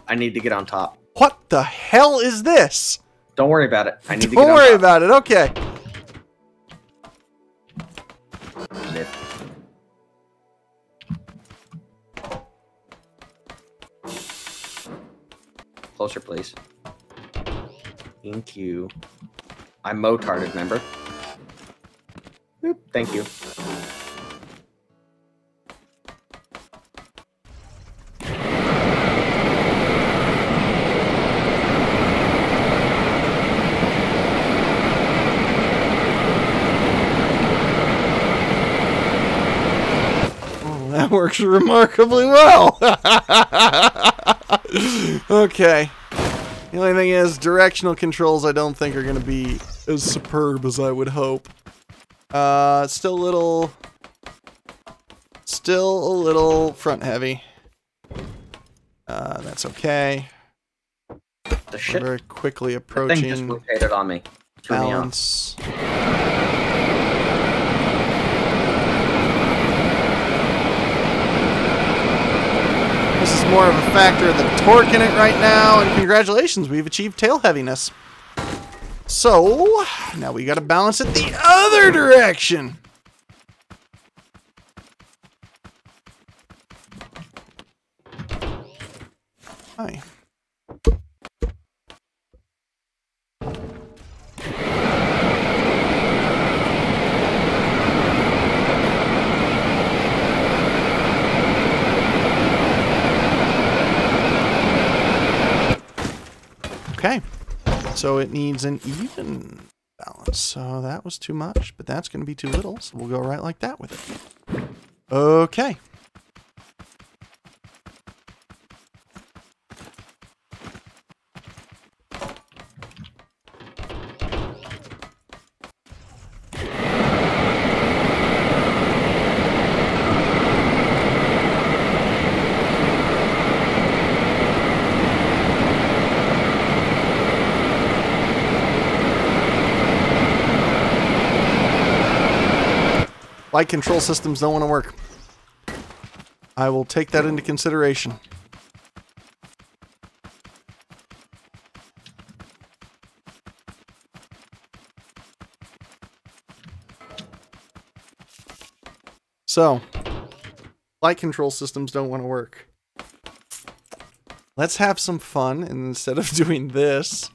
I need to get on top. What the hell is this? Don't worry about it. I need to get Don't on worry top. about it, okay. Lift. Closer, please. Thank you. I'm motarded, remember? Boop, thank you. Oh, that works remarkably well. Okay. The only thing is, directional controls I don't think are going to be as superb as I would hope. Still a little front heavy. That's okay. The shit. We're very quickly The approaching thing just rotated on me. Threw me off. balance. This is more of a factor of the torque in it right now, and congratulations, we've achieved tail heaviness. So, now we gotta balance it the other direction. Hi. So it needs an even balance. So that was too much, but that's going to be too little. So we'll go right like that with it. Okay. Light control systems don't want to work. I will take that into consideration. So, light control systems don't want to work. Let's have some fun, and instead of doing this,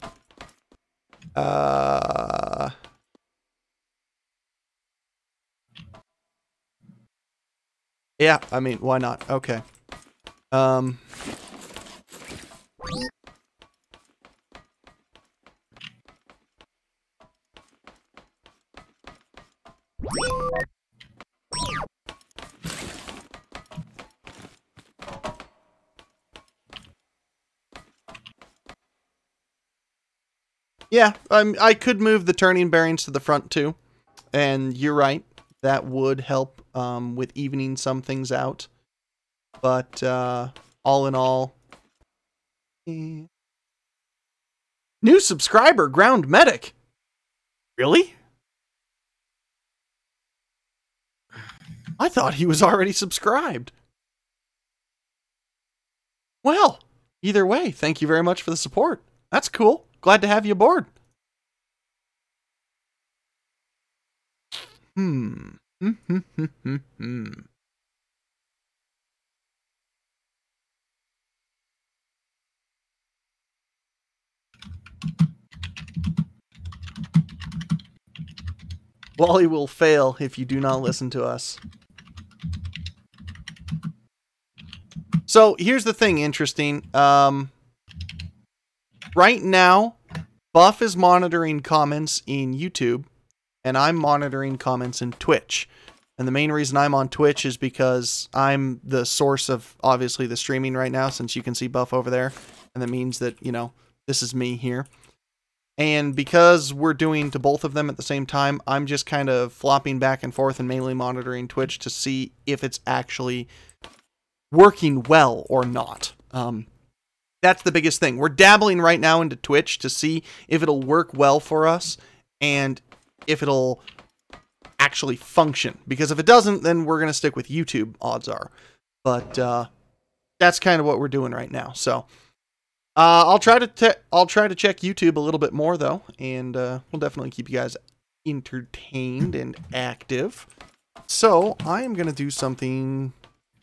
yeah, I mean, why not? Okay. Yeah, I could move the turning bearings to the front too, and you're right. That would help with evening some things out. But all in all... New subscriber, Ground Medic! Really? I thought he was already subscribed. Well, either way, thank you very much for the support. That's cool. Glad to have you aboard. Wally will fail if you do not listen to us. So here's the thing interesting. Right now, Buff is monitoring comments in YouTube, and I'm monitoring comments in Twitch. And the main reason I'm on Twitch is because I'm the source of, obviously, the streaming right now, since you can see Buff over there. And that means that, you know, this is me here. And because we're doing to both of them at the same time, I'm just kind of flopping back and forth and mainly monitoring Twitch to see if it's actually working well or not. That's the biggest thing. We're dabbling right now into Twitch to see if it'll work well for us and if it'll actually function. Because if it doesn't, then we're going to stick with YouTube, odds are. But that's kind of what we're doing right now. So I'll try to check YouTube a little bit more though, and we'll definitely keep you guys entertained and active. So I am going to do something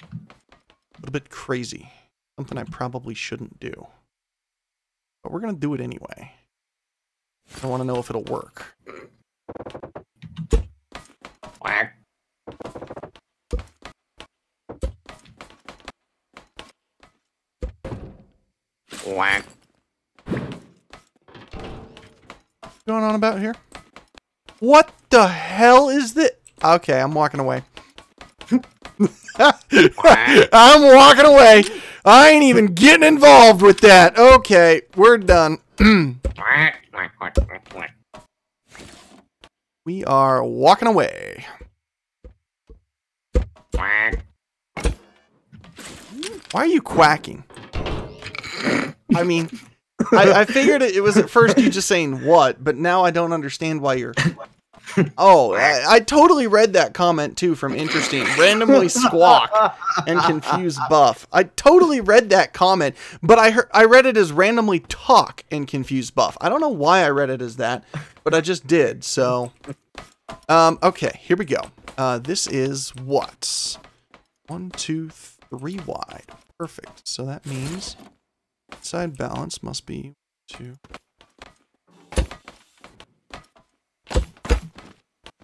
a little bit crazy. Something I probably shouldn't do. But we're going to do it anyway. I want to know if it'll work. Quack. Quack. What's going on about here? What the hell is this? Okay, I'm walking away. I'm walking away. I ain't even getting involved with that. Okay, we're done. We are walking away. Why are you quacking? I mean, I figured it was at first you just saying what, but now I don't understand why you're... Oh, I totally read that comment too from Interesting. Randomly squawk and confuse Buff. I totally read that comment, but I read it as randomly talk and confuse Buff. I don't know why I read it as that, but I just did. So, okay, here we go. This is what? 1, 2, 3 wide. Perfect. So that means side balance must be 2.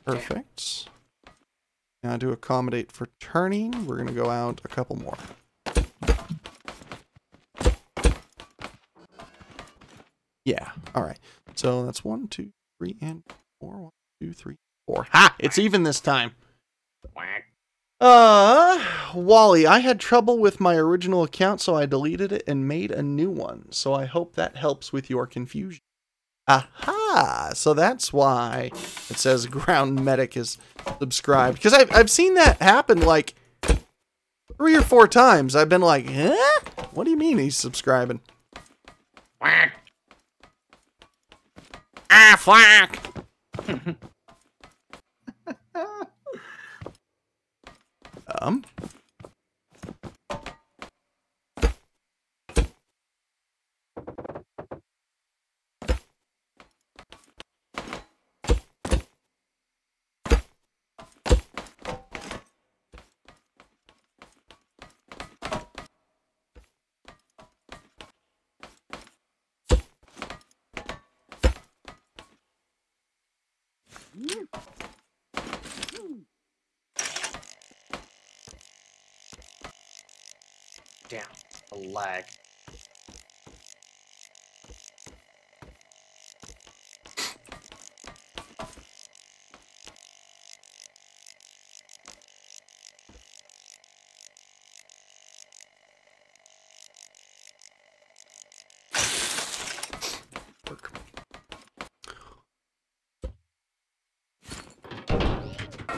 Perfect. Now to accommodate for turning, we're going to go out a couple more. Yeah, alright. So that's 1, 2, 3, and 4. 1, 2, 3, 4. Ha! It's even this time. Wally, I had trouble with my original account, so I deleted it and made a new one. So I hope that helps with your confusion. Aha! So that's why it says Ground Medic is subscribed. Because I've seen that happen like 3 or 4 times. I've been like, huh? What do you mean he's subscribing? Whack. Ah, flack. Damn, a lag.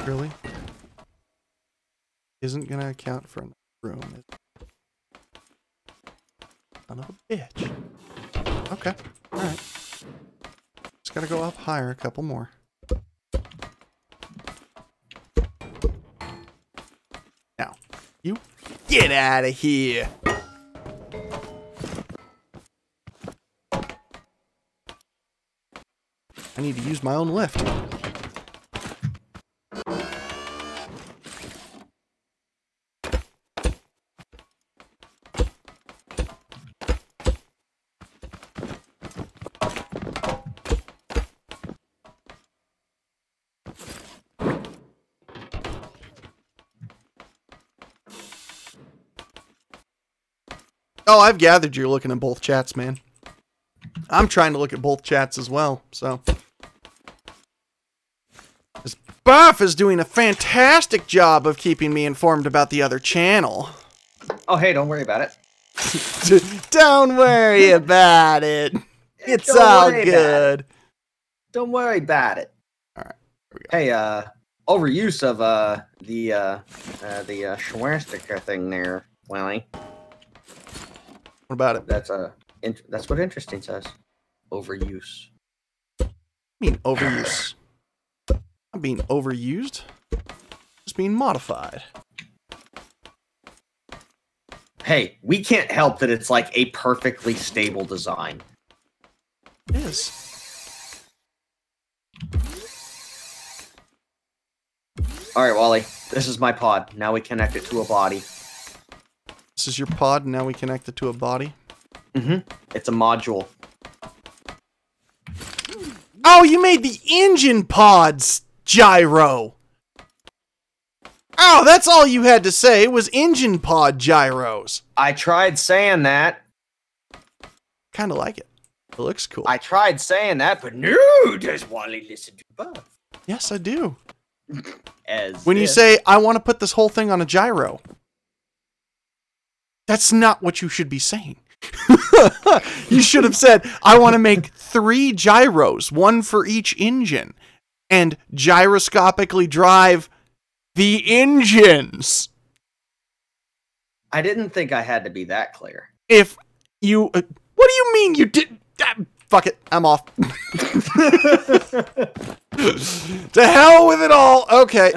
Really? Isn't gonna account for another room. Son of a bitch. Okay. Alright. Just gotta go up higher a couple more. Now, you get out of here! I need to use my own lift. Oh, I've gathered you're looking at both chats, man. I'm trying to look at both chats as well, so. This Buff is doing a fantastic job of keeping me informed about the other channel. Oh, hey, don't worry about it. Don't worry about it. It's all good. Don't worry about it. All right, here we go. Hey, overuse of the Schwersticker thing there, Wally. What about it? That's what interesting says. Overuse. I mean overuse. Not being overused. Just being modified. Hey, we can't help that it's like a perfectly stable design. It is. Alright, Wally. This is my pod. Now we connect it to a body. This is your pod, and now we connect it to a body? Mm-hmm. It's a module. Oh, you made the engine pods gyro! Oh, that's all you had to say was engine pod gyros. I tried saying that. Kinda like it. It looks cool. I tried saying that, but no, does Wally listen to Buff? Yes, I do. When you say, I want to put this whole thing on a gyro. That's not what you should be saying. You should have said, I want to make 3 gyros, 1 for each engine, and gyroscopically drive the engines. I didn't think I had to be that clear. If you... what do you mean you did... fuck it, I'm off. To hell with it all. Okay.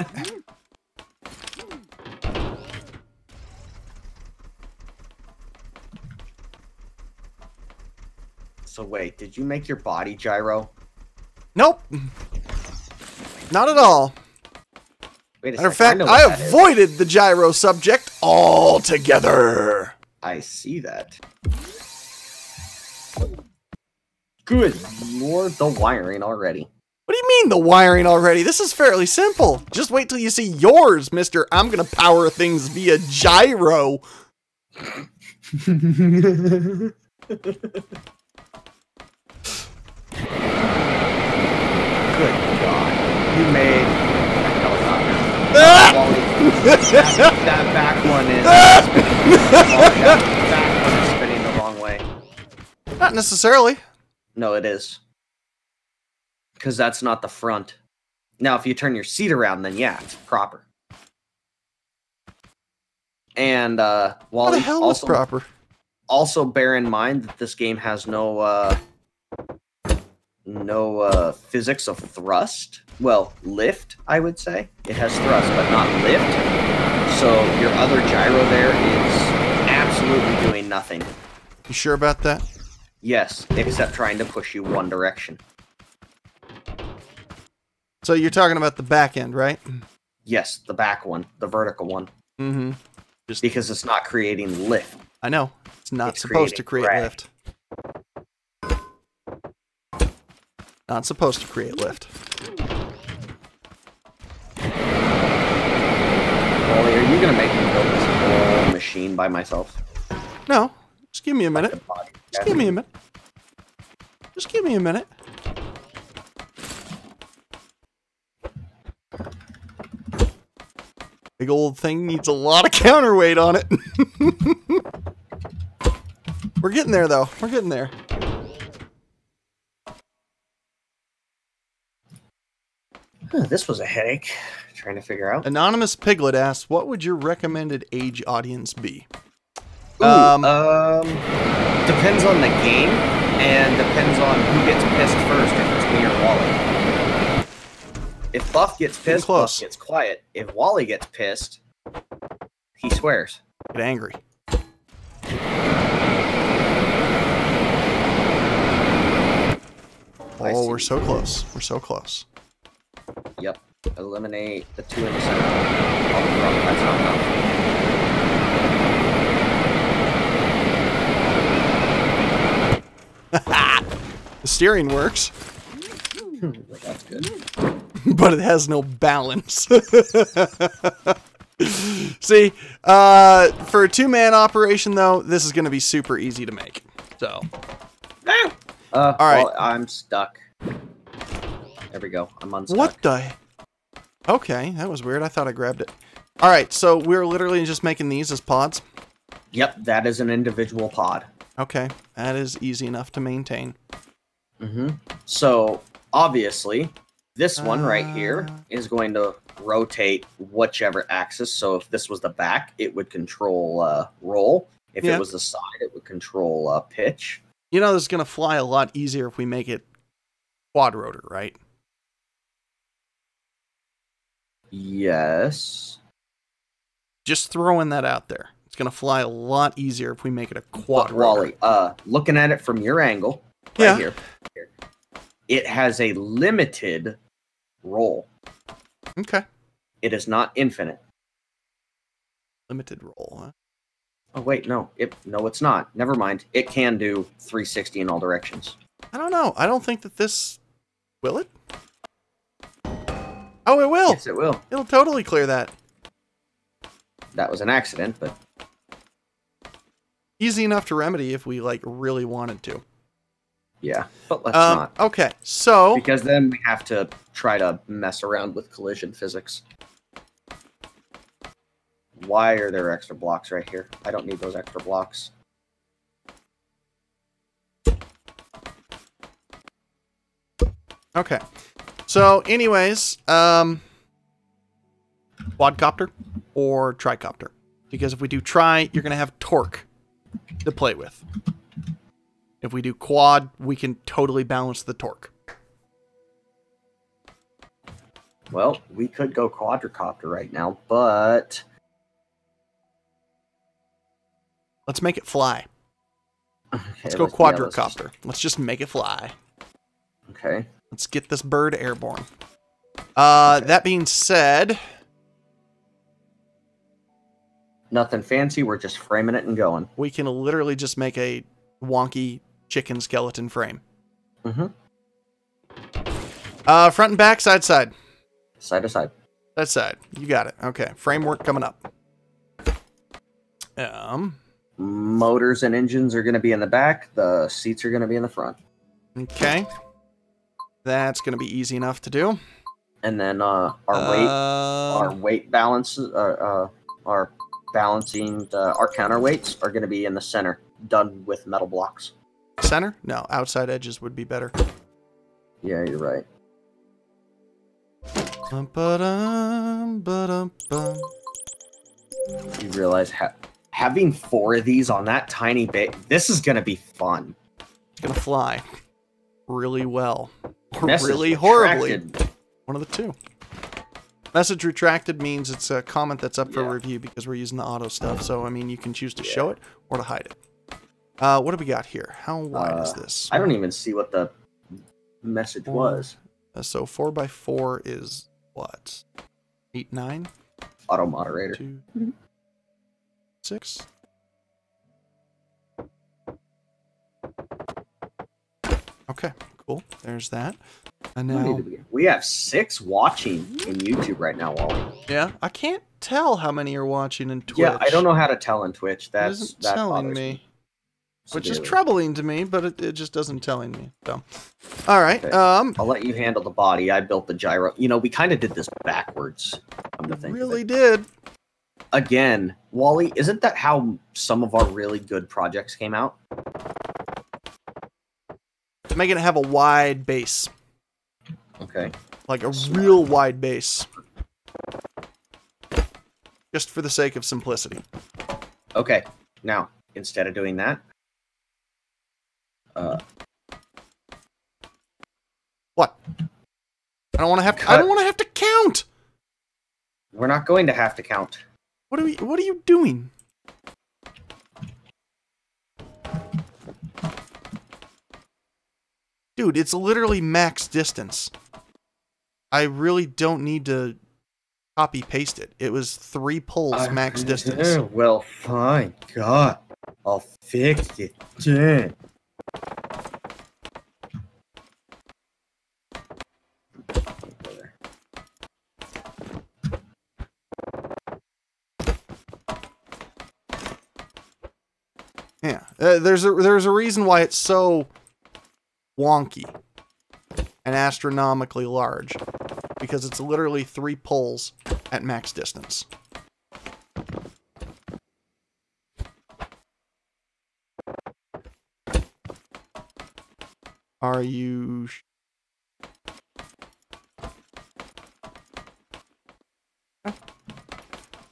So wait, did you make your body gyro? Nope. Not at all. Wait a Matter of second, fact, I avoided the gyro subject altogether. I see that. Good lord, the wiring already. What do you mean the wiring already? This is fairly simple. Just wait till you see yours, Mr. I'm gonna power things via gyro. you made a helicopter. Wally, that back one is spinning the wrong way. Not necessarily. No, it is. Because that's not the front. Now, if you turn your seat around, then yeah, it's proper. And Wally, what the hell was proper? Also, bear in mind that this game has no physics of thrust. Well, lift, I would say. It has thrust, but not lift. So your other gyro there is absolutely doing nothing. You sure about that? Yes, except trying to push you one direction. So you're talking about the back end, right? Yes, the back one, the vertical one. Mm-hmm. Because it's not creating lift. I know. It's not supposed to create lift. Not supposed to create lift. Wally, are you going to make me build this whole machine by myself? No. Just give me a minute. Just give me a minute. Just give me a minute. Big old thing needs a lot of counterweight on it. We're getting there, though. We're getting there. This was a headache. Trying to figure out. Anonymous Piglet asks, what would your recommended age audience be? Depends on the game, and depends on who gets pissed first, if it's me or Wally. If Buff gets pissed, Buff gets quiet. If Wally gets pissed, he swears. Get angry. Oh, we're so close. We're so close. Yep. Eliminate the two in the center. Oh, that's not enough. The steering works. That's good. But it has no balance. See, for a two-man operation, though, this is going to be super easy to make. So, all right. Well, I'm stuck. There we go. I'm unstuck. What the? Okay, that was weird. I thought I grabbed it. All right, so we're literally just making these as pods? Yep, that is an individual pod. Okay, that is easy enough to maintain. Mm-hmm. So, obviously, this one right here is going to rotate whichever axis. So if this was the back, it would control roll. If it was the side, it would control pitch. You know, this is going to fly a lot easier if we make it quad rotor, right? Yes. Just throwing that out there. It's going to fly a lot easier if we make it a quad rotor. Wally, looking at it from your angle, right here, it has a limited roll. Okay. It is not infinite. Limited roll, huh? Oh, wait, no. No, it's not. Never mind. It can do 360 in all directions. I don't know. I don't think that this... Will it? Oh, it will. Yes, it will. It'll totally clear that. That was an accident, but... Easy enough to remedy if we, like, really wanted to. Yeah, but let's not. Okay, so... Because then we have to try to mess around with collision physics. Why are there extra blocks right here? I don't need those extra blocks. Okay. So, anyways, quadcopter or tricopter? Because if we do tri, you're going to have torque to play with. If we do quad, we can totally balance the torque. Well, we could go quadricopter right now, but... Let's make it fly. Okay, let's go quadricopter. Let's just make it fly. Okay. Let's get this bird airborne. Okay. That being said... Nothing fancy, we're just framing it and going. We can literally just make a wonky chicken skeleton frame. Mm-hmm. Front and back, side to side. Side to side. Side to side. You got it. Okay. Framework coming up. Motors and engines are going to be in the back. The seats are going to be in the front. Okay. That's going to be easy enough to do. And then our weight balances, our balancing our counterweights are going to be in the center, done with metal blocks. Center? No, outside edges would be better. Yeah, you're right. You realize having 4 of these on that tiny bit, this is going to be fun. It's going to fly really well. Or Message really retracted. horribly. One of the two. Message retracted means it's a comment that's up for review because we're using the auto stuff. So, I mean, you can choose to show it or to hide it. What do we got here? How wide is this? I don't even see what the message was. So 4x4 is what? 8, 9? Auto moderator. 2, 6. Okay, cool. There's that. And now we have 6 watching in YouTube right now, Wally. Yeah, I can't tell how many are watching in Twitch. Yeah, I don't know how to tell in Twitch. That telling me. Which is severely. troubling to me, but it just doesn't telling me. So, all right. Okay. I'll let you handle the body. I built the gyro. You know, we kind of did this backwards. Really did. Again, Wally, isn't that how some of our really good projects came out? Making it have a wide base. Okay. Like a real wide base. Just for the sake of simplicity. Okay. Now, instead of doing that, what? I don't want to have. I don't want to have to count. We're not going to have to count. What are you doing? Dude, it's literally max distance. I really don't need to copy paste it. It was 3 pulls max distance. Well, fine. God, I'll fix it. Damn. Yeah, there's a reason why it's so wonky and astronomically large, because it's literally 3 pulls at max distance. Are you?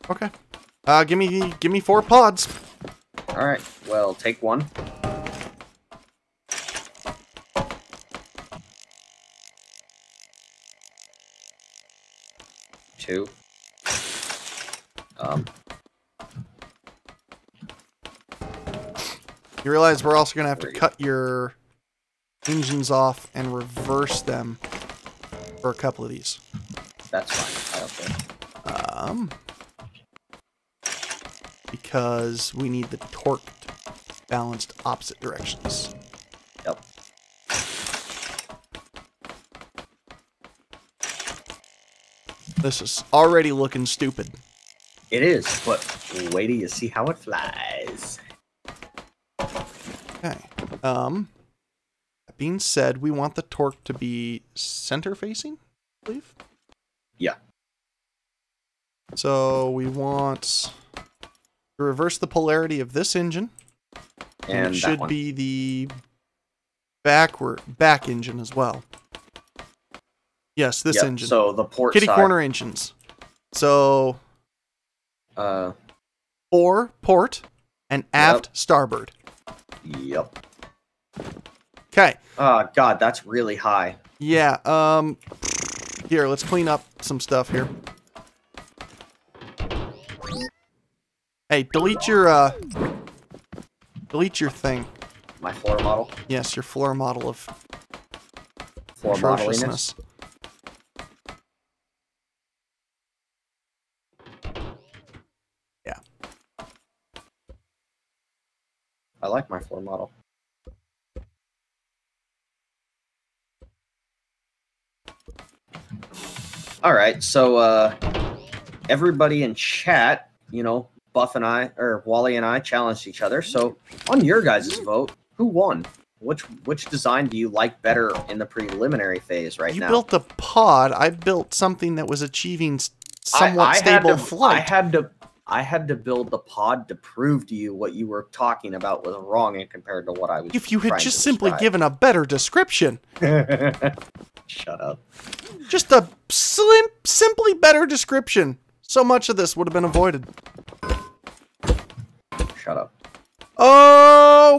Okay. Give me 4 pods. All right. Well, take 1. Two. You realize we're also gonna have to cut your engines off and reverse them for a couple of these. That's fine. I don't care. Because we need the torque balanced opposite directions. Yep. This is already looking stupid. It is, but wait till you see how it flies. Okay. That being said, we want the torque to be center facing, I believe. Yeah. So we want to reverse the polarity of this engine. And it should be the back engine as well. Yes, this engine. So the port kitty side. corner engines. So 4 port and aft starboard. Yep. Okay. Oh god, that's really high. Yeah. Here, let's clean up some stuff here. Hey, delete your thing. My floor model. Yes, your floor model of Floor atrociousness. Yeah. I like my floor model. All right, so everybody in chat, you know, Buff and I, or Wally and I challenged each other. So on your guys' vote, who won? Which design do you like better in the preliminary phase right now? You built a pod. I built something that was achieving somewhat stable flight. I had to build the pod to prove to you what you were talking about was wrong in compared to what I was. If you had just simply given a better description. Shut up. Just a simply better description. So much of this would have been avoided. Shut up.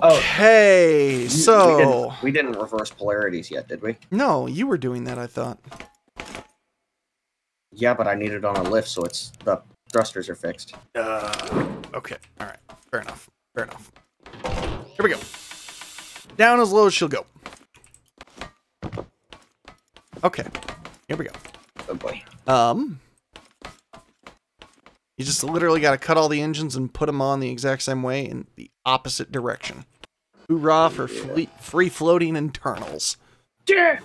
Okay, so... We didn't reverse polarities yet, did we? No, you were doing that, I thought. Yeah, but I need it on a lift, so it's the thrusters are fixed. Okay, alright. Fair enough. Fair enough. Here we go. Down as low as she'll go. Okay, here we go. Oh boy. You just literally got to cut all the engines and put them on the exact same way in the opposite direction. Hoorah for free-floating internals. Yeah.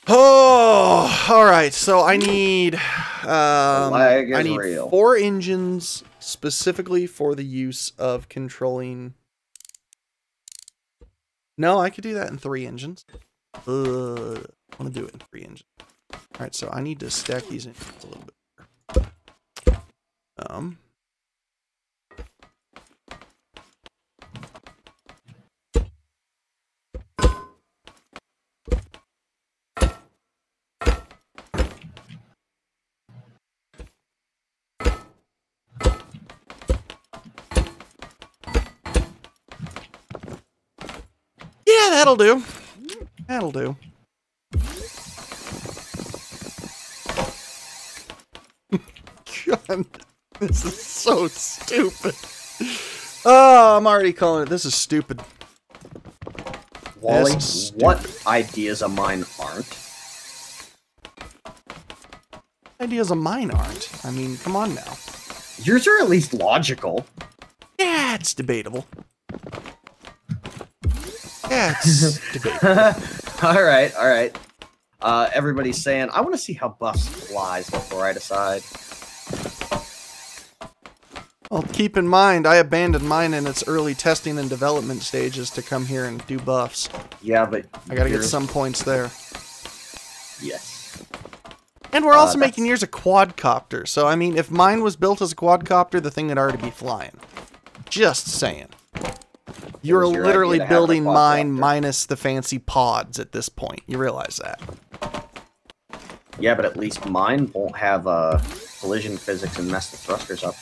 Oh, all right. So I need 4 engines specifically for the use of controlling. No, I could do that in 3 engines. I want to do it in 3 engines. All right, so I need to stack these engines a little bit. Yeah, that'll do. That'll do. God, this is so stupid. Oh, I'm already calling it. This is stupid. Wally, what ideas of mine aren't? Ideas of mine aren't. I mean, come on now. Yours are at least logical. Yeah, it's debatable. Yeah, it's debatable. All right. Everybody's saying, I want to see how Buffs flies before I decide. Well, keep in mind, I abandoned mine in its early testing and development stages to come here and do buffs. Yeah, but I gotta get some points there. Yes. And we're also making yours a quadcopter, so I mean, if mine was built as a quadcopter, the thing would already be flying. Just saying. You're literally building mine minus the fancy pods at this point. You realize that. Yeah, but at least mine won't have collision physics and mess the thrusters up.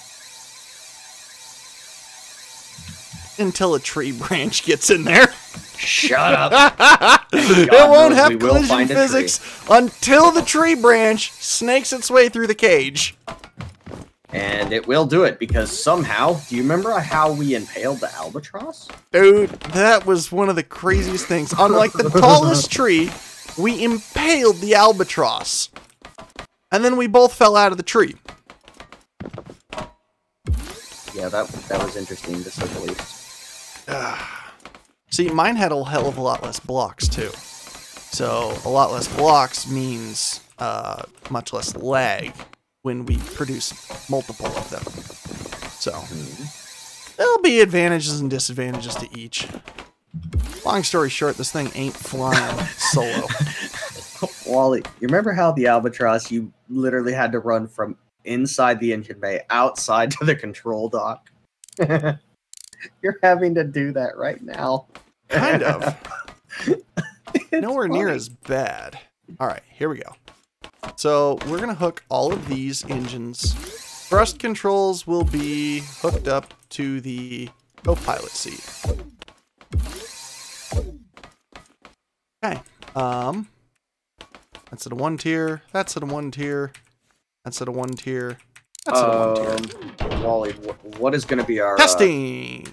Until a tree branch gets in there. Shut up. It won't have collision physics until the tree branch snakes its way through the cage. And it will do it, because somehow, do you remember how we impaled the albatross? Dude, that was one of the craziest things. On like the tallest tree, we impaled the albatross. And then we both fell out of the tree. Yeah, that was interesting, to say the least. See, mine had a hell of a lot less blocks, too. So, a lot less blocks means much less lag when we produce multiple of them. So, there'll be advantages and disadvantages to each. Long story short, this thing ain't flying solo. Wally, you remember how the albatross, you literally had to run from inside the engine bay outside to the control dock? You're having to do that right now. Kind of. Nowhere near as bad. All right, here we go. So we're going to hook all of these engines. Thrust controls will be hooked up to the co-pilot seat. Okay. That's at a 1 tier. That's at a 1 tier. That's at a 1 tier. That's at a 1 tier. Wally, what is going to be our testing?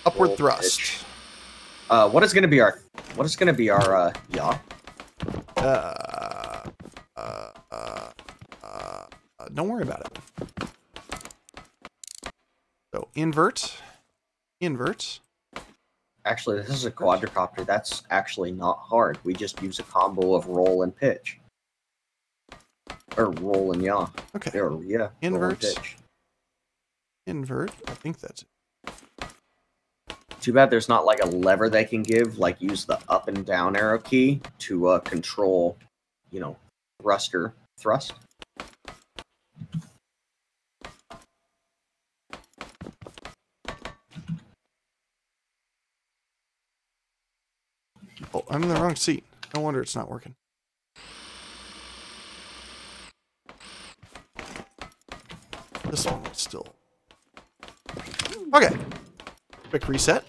Upward thrust. Pitch. What is going to be our yaw? Don't worry about it. So invert. Actually, this is a quadricopter. That's actually not hard. We just use a combo of roll and pitch. Or roll and yaw. Okay. Or, yeah. Invert. Invert. I think that's it. Too bad there's not like a lever they can give, like use the up and down arrow key to control, you know, thruster thrust. Oh, I'm in the wrong seat. No wonder it's not working. This one is still... Okay. Quick reset.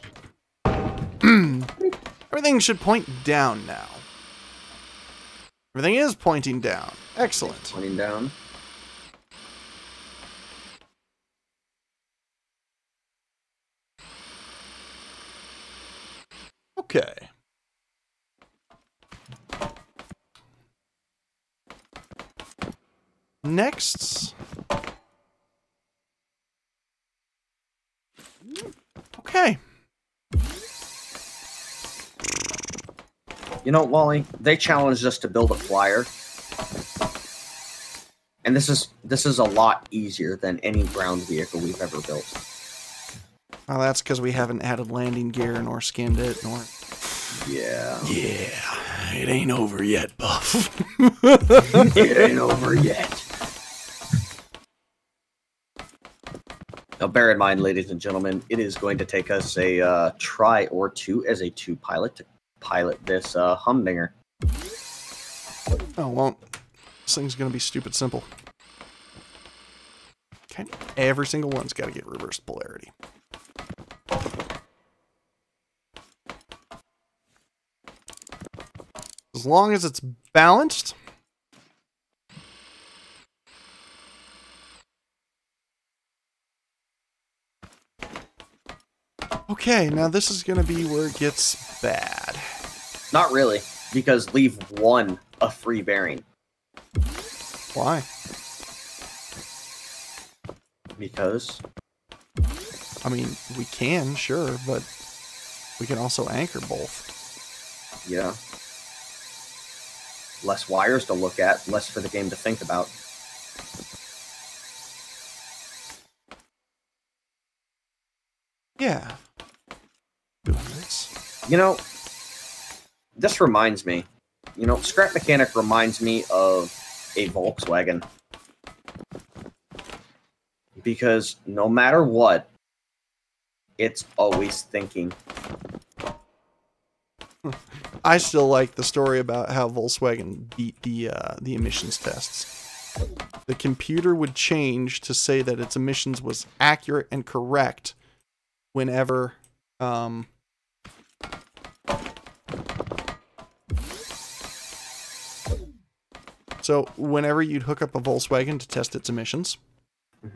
Everything should point down now. Everything is pointing down. Excellent. Pointing down. Okay. Next. Okay. You know, Wally, they challenged us to build a flyer. And this is a lot easier than any ground vehicle we've ever built. Well, that's because we haven't added landing gear nor skinned it nor... Yeah. Yeah. It ain't over yet, Buff. It ain't over yet. Now, bear in mind, ladies and gentlemen, it is going to take us a try or two as a pilot to pilot this humdinger. Oh, won't. This thing's gonna be stupid simple. Okay. Every single one's got to get reverse polarity. As long as it's balanced. Okay, now this is going to be where it gets bad. Not really, because leave one a free bearing. Why? Because? I mean, we can, sure, but we can also anchor both. Yeah. Less wires to look at, less for the game to think about. Yeah. Doing this. You know, this reminds me. You know, scrap mechanic reminds me of a Volkswagen. Because no matter what, it's always thinking. I still like the story about how Volkswagen beat the emissions tests. The computer would change to say that its emissions was accurate and correct whenever so whenever you'd hook up a Volkswagen to test its emissions,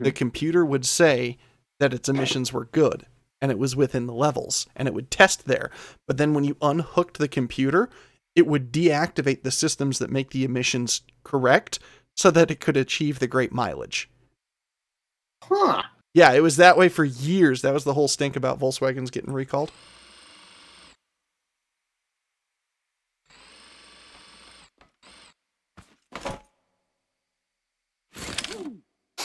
the computer would say that its emissions were good and it was within the levels and it would test there. But then when you unhooked the computer, it would deactivate the systems that make the emissions correct so that it could achieve the great mileage. Huh. Yeah, it was that way for years. That was the whole stink about Volkswagens getting recalled.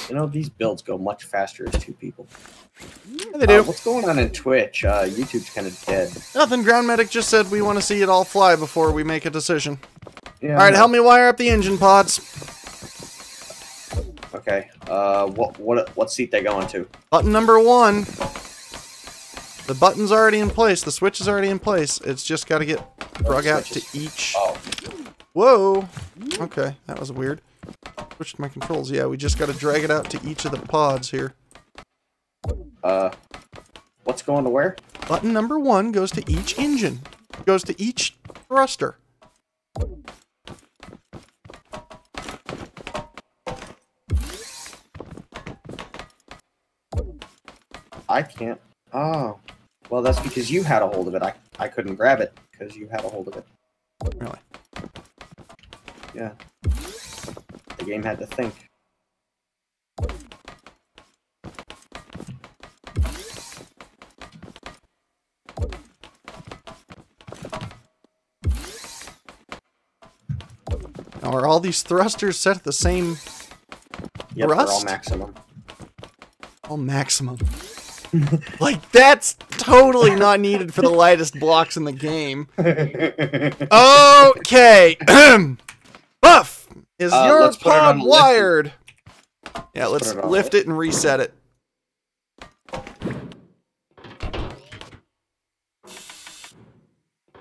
You know, these builds go much faster as two people. Yeah, they do. What's going on in Twitch? YouTube's kind of dead. Nothing. Ground Medic just said we want to see it all fly before we make a decision. Yeah. All right, help me wire up the engine pods. Okay. What seat they going to? Button number 1. The button's already in place. The switch is already in place. It's just got to get drug out to each. Oh. Whoa. Okay, that was weird. Switched my controls. Yeah, we just got to drag it out to each of the pods here. What's going to where? Button number 1 goes to each engine. Goes to each thruster. I can't. Oh. Well, that's because you had a hold of it. I couldn't grab it because you had a hold of it. Really? Yeah. The game had to think. Now, are all these thrusters set at the same Yep, thrust? they're all maximum. All maximum. Like, that's totally not needed for the lightest blocks in the game. Okay. Buff, is your pod wired? Yeah, let's lift it and reset it.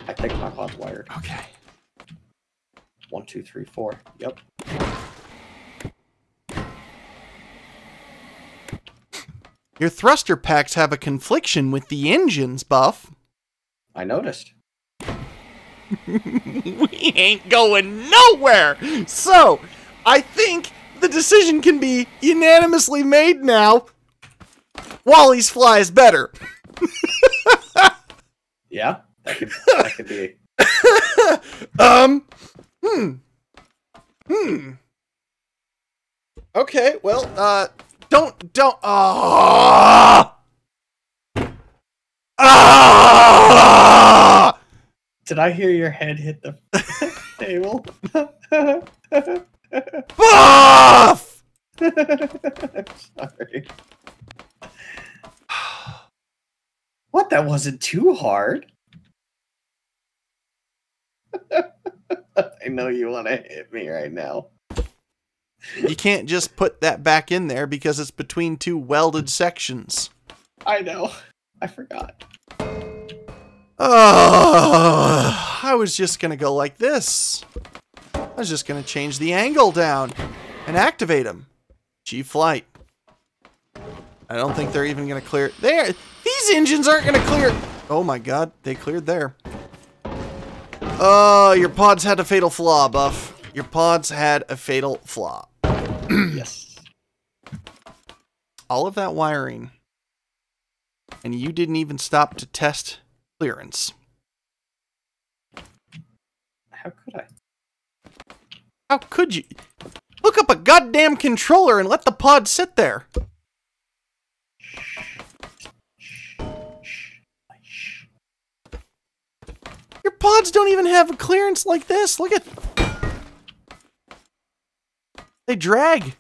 I think my pod's wired. Okay. 1, 2, 3, 4. Yep. Your thruster packs have a confliction with the engines, Buff. I noticed. We ain't going nowhere! So, I think the decision can be unanimously made now. Wally's fly is better. Yeah, that could be. Okay, well, don't. Did I hear your head hit the table? Buff! Sorry. What? That wasn't too hard. I know you want to hit me right now. You can't just put that back in there because it's between two sections. I know. I forgot. I was just going to go like this. I was just going to change the angle down and activate them. G-Flight. I don't think they're even going to clear. There. These engines aren't going to clear. Oh my god, they cleared there. Your pods had a fatal flaw, Buff. Your pods had a fatal flaw. Yes. All of that wiring. And you didn't even stop to test clearance. How could I? How could you? Look up a goddamn controller and let the pod sit there. Your pods don't even have a clearance like this. Look at... They drag.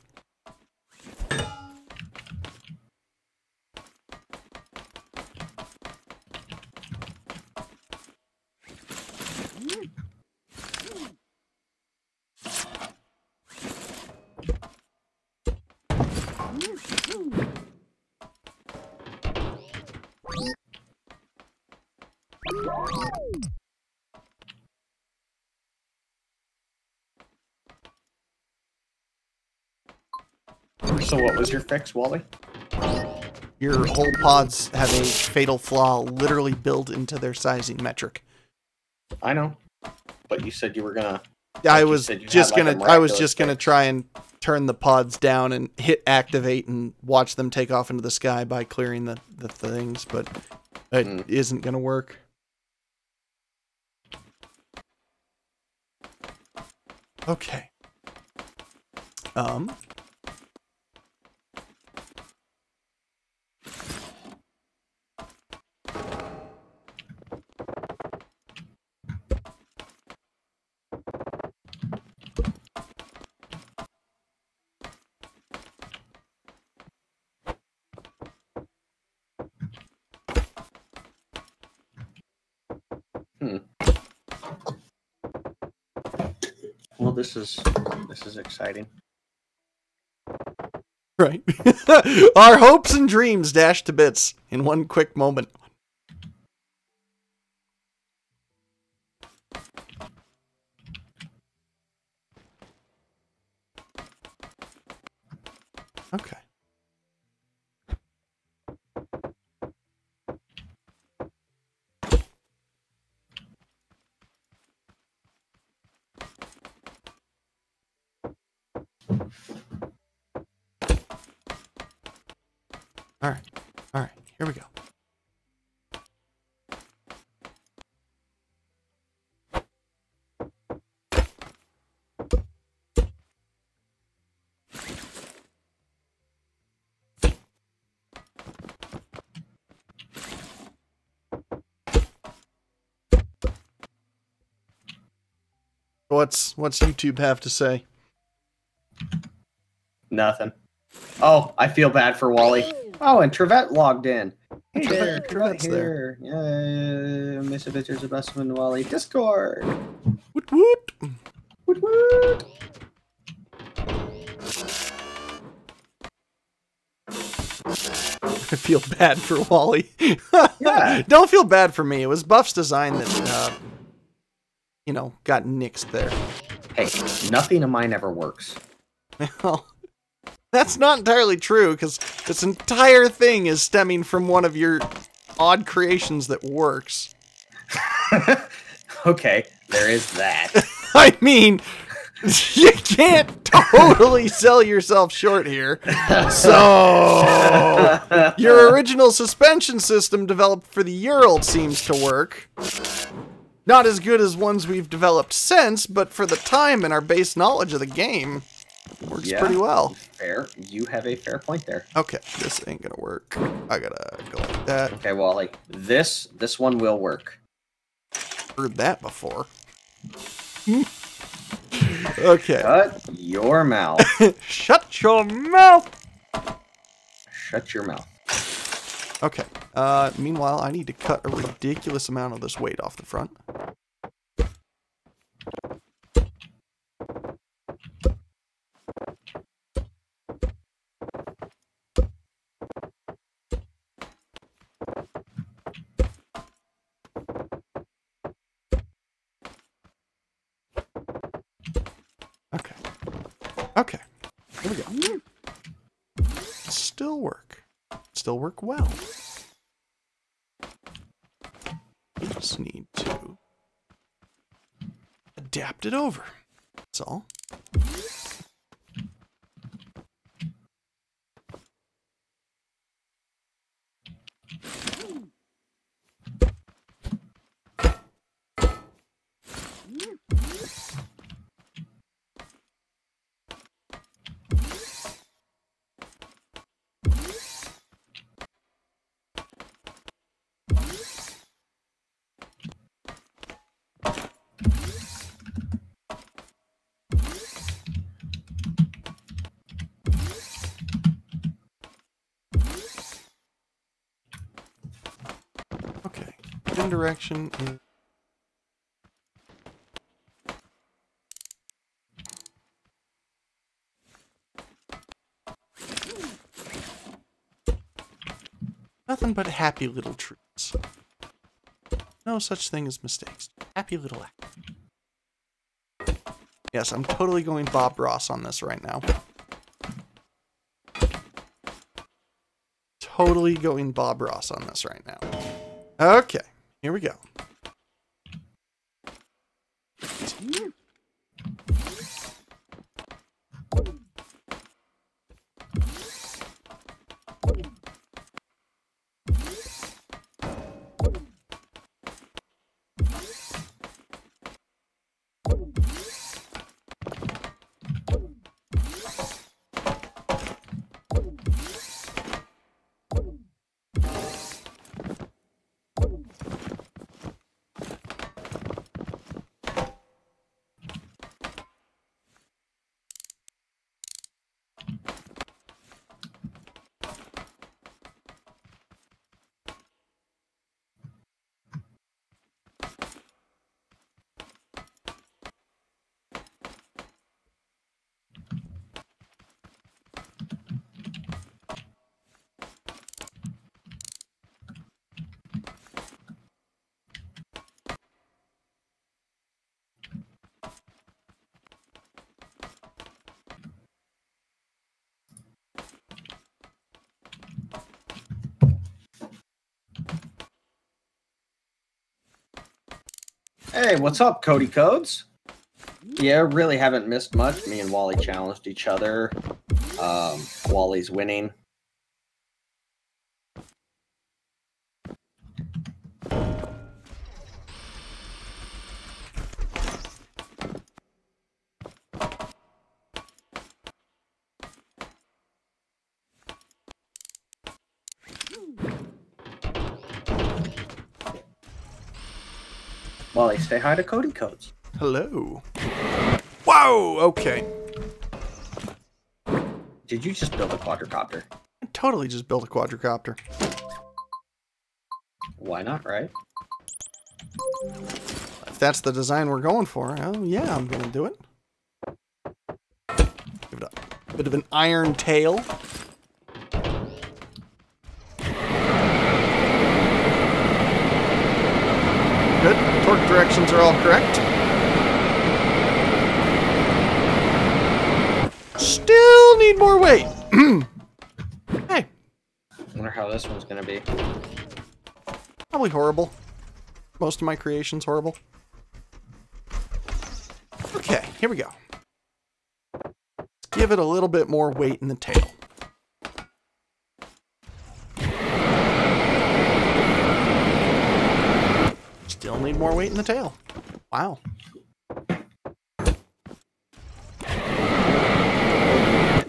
So what was your fix, Wally? Your whole pods have a fatal flaw literally built into their sizing metric. I know. But you said you were gonna... I was just gonna try and turn the pods down and hit activate and watch them take off into the sky by clearing the things, but it isn't gonna work. Okay. Well, this is exciting. Right. Our hopes and dreams dashed to bits in one quick moment. Okay. All right, here we go. What's YouTube have to say? Nothing. Oh, I feel bad for Wally. Oh, and Trevette logged in. Hey there, Trevette's here. Yeah, Misadventures of Buff Wally Discord. Woot woot. Woot woot. I feel bad for Wally. Yeah. Don't feel bad for me. It was Buff's design that, you know, got nixed there. Hey, nothing of mine ever works. Well, that's not entirely true, because this entire thing is stemming from one of your odd creations that works. Okay, there is that. I mean, you can't totally sell yourself short here. So, your original suspension system developed for the Ural seems to work. Not as good as ones we've developed since, but for the time and our base knowledge of the game, it works pretty well. Fair. You have a fair point there. Okay, this ain't gonna work. I gotta go like that. Okay, Wally. This one will work. Heard that before. Okay. Shut your mouth. Shut your mouth! Shut your mouth. Okay. Meanwhile, I need to cut a ridiculous amount of this weight off the front. Okay. Okay. Here we go. Still work. Still work well. We just need to adapt it over. That's all. Direction is nothing but happy little truths. No such thing as mistakes. Happy little act. Yes, I'm totally going Bob Ross on this right now. Totally going Bob Ross on this right now. Okay. Here we go. Hey, what's up, Cody Codes? Yeah, really haven't missed much. Me and Wally challenged each other. Wally's winning. Wally, say hi to Cody Codes. Hello. Whoa, okay. Did you just build a quadricopter? I totally just built a quadricopter. Why not, right? If that's the design we're going for, oh yeah, I'm gonna do it. Give it a bit of an iron tail. Good. Torque directions are all correct. Still need more weight. Hey. I wonder how this one's gonna be. Probably horrible. Most of my creation's horrible. Okay, here we go. Let's give it a little bit more weight in the tail. Still need more weight in the tail. Wow.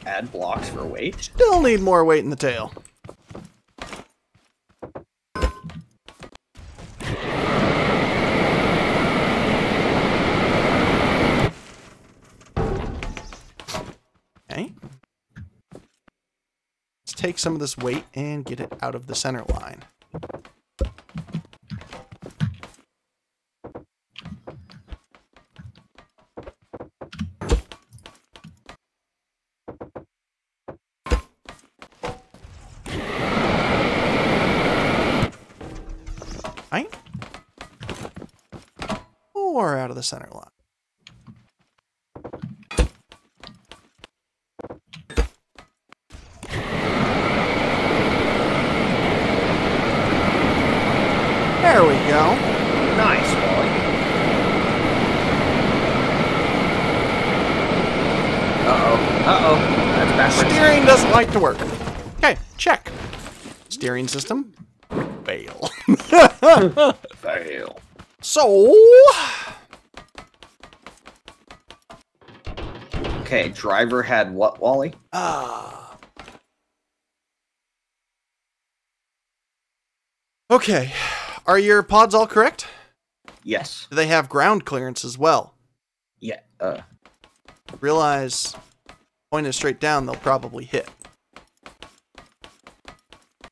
Add blocks for weight. Still need more weight in the tail. Okay. Let's take some of this weight and get it out of the center line. Right? Or out of the center line. There we go. Nice, Wally. That's backwards. Steering doesn't like to work. Okay, check. Steering system. Fail. Fail. So... Okay, driver had what, Wally? Okay. Are your pods all correct? Yes. Do they have ground clearance as well? Yeah. Realize, pointed straight down, they'll probably hit.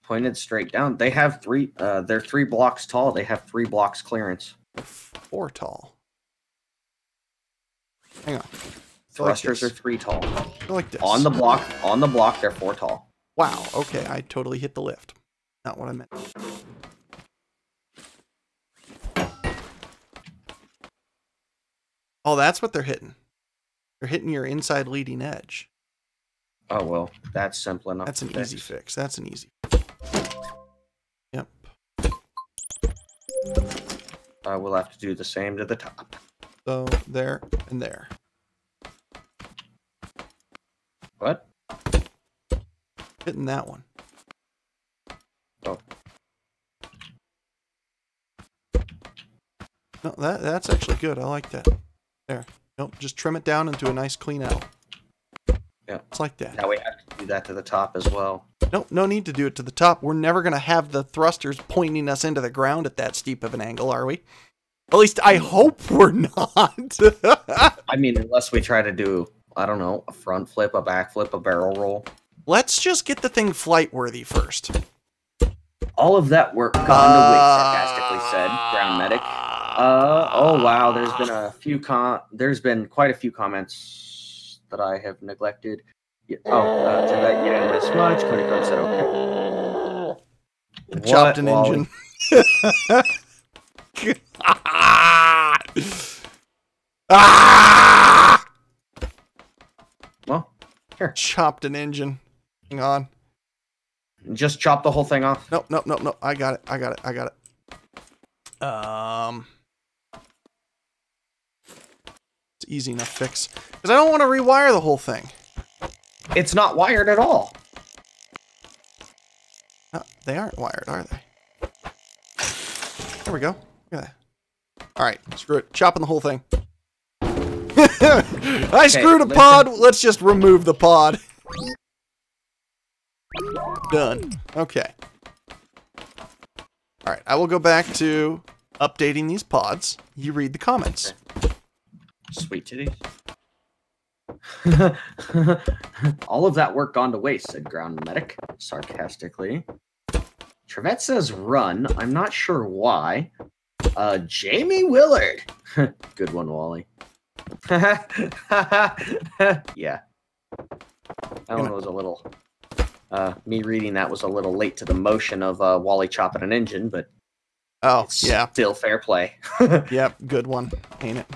Pointed straight down. They have three. They're 3 blocks tall. They have 3 blocks clearance. 4 tall. Hang on. Thrusters like are 3 tall. Like this. On the block, they're 4 tall. Wow. Okay, I totally hit the lift. Not what I meant. Oh, that's what they're hitting. They're hitting your inside leading edge. Oh, well, that's simple enough. That's an easy fix. That's an easy. Yep. We'll have to do the same to the top. So, there and there. What? Hitting that one. Oh. No, that's actually good. I like that. There. Nope, just trim it down into a nice clean L. Yeah. It's like that. Now we have to do that to the top as well. Nope, no need to do it to the top. We're never going to have the thrusters pointing us into the ground at that steep of an angle, are we? At least I hope we're not. I mean, unless we try to do, I don't know, a front flip, a back flip, a barrel roll. Let's just get the thing flight worthy first. All of that work gone to waste, sarcastically said Ground Medic. Oh wow, there's been quite a few comments that I have neglected. To that unanimous much. Cody Code said okay. Chopped an engine. Well, here. Chopped an engine. Hang on. Just chop the whole thing off. Nope. I got it. It's easy enough fix. Because I don't want to rewire the whole thing. It's not wired at all. No, they aren't wired, are they? There we go. Look at that. Alright, screw it. Chopping the whole thing. I screwed a pod. Let's just remove the pod. Done. Okay. Alright, I will go back to updating these pods. You read the comments. Okay. Sweet titties. All of that work gone to waste, said Ground Medic, sarcastically. Trevette says run. I'm not sure why. Jamie Willard. Good one, Wally. Yeah. That one was a little... me reading that was a little late to the motion of Wally chopping an engine, but... Oh, yeah. Still fair play. Yep, good one. Ain't it?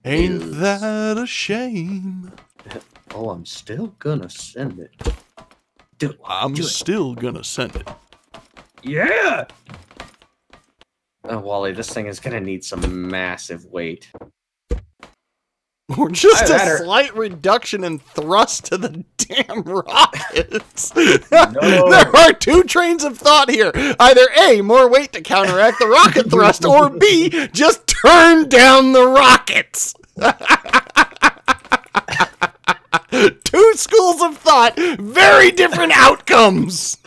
Ain't that a shame? Oh, I'm still gonna send it. I'm still gonna send it. Yeah! Oh, Wally, this thing is gonna need some massive weight. Or just a slight reduction in thrust to the damn rockets. No. There are two trains of thought here. Either A, more weight to counteract the rocket thrust, or B, just turn down the rockets. Two schools of thought, very different outcomes.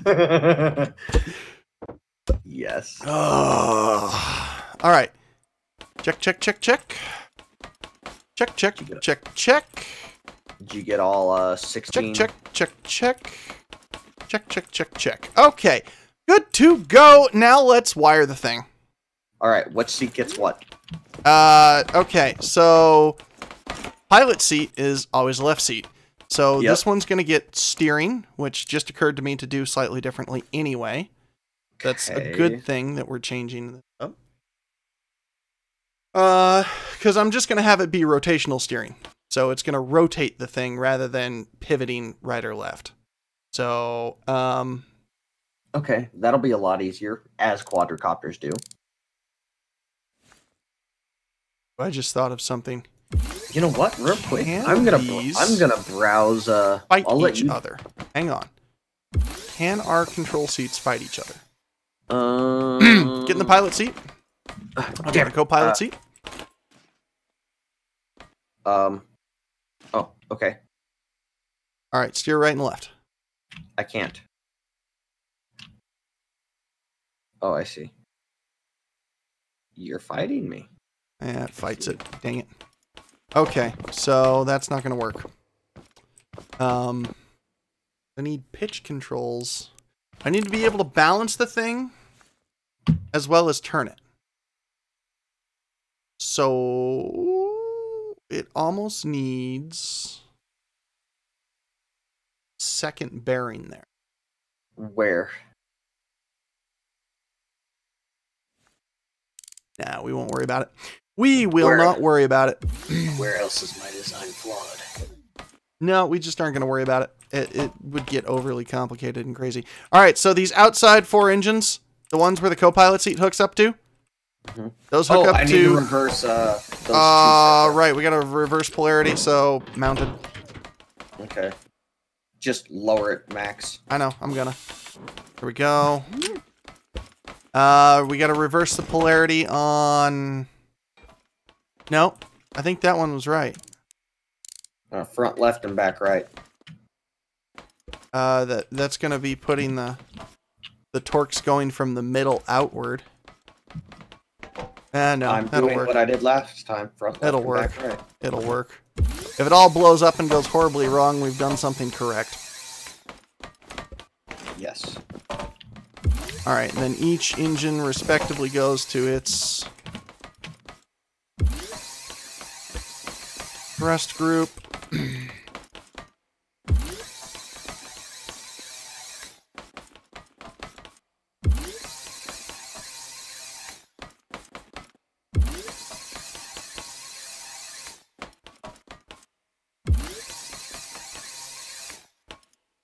Yes. All right. Check. Check. Did you get all 16? Check. Okay. Good to go. Now let's wire the thing. Alright, what seat gets what? Okay, so pilot seat is always left seat. So this one's going to get steering, which just occurred to me to do slightly differently anyway. That's a good thing that we're changing this up. Because I'm just going to have it be rotational steering. So it's going to rotate the thing rather than pivoting right or left. So, okay, that'll be a lot easier, as quadricopters do. I just thought of something. You know what? Real quick, I'm gonna browse. Fight I'll let each other. Hang on. Can our control seats fight each other? Get in the pilot seat. I'm gonna co-pilot seat. Oh, okay. All right, steer right and left. I can't. Oh, I see. You're fighting me. Yeah, it fights it. Dang it. Okay, so that's not going to work. I need pitch controls. I need to be able to balance the thing as well as turn it. So it almost needs second bearing there. Where? Nah, we won't worry about it. We will not worry about it. Where else is my design flawed? No, we just aren't going to worry about it. It would get overly complicated and crazy. All right, so these outside four engines, the ones where the co-pilot seat hooks up to, those hook up I to... need to reverse those two. Right, we got to reverse polarity, so mounted. Okay. Just lower it, max. I know, I'm gonna. Here we go. We got to reverse the polarity on... No, I think that one was right. Front left and back right. That's going to be putting the torques going from the middle outward. No, I'm that'll doing work. what I did last time. Front left It'll and work. back right. It'll work. If it all blows up and goes horribly wrong, we've done something correct. Yes. All right, and then each engine respectively goes to its thrust group.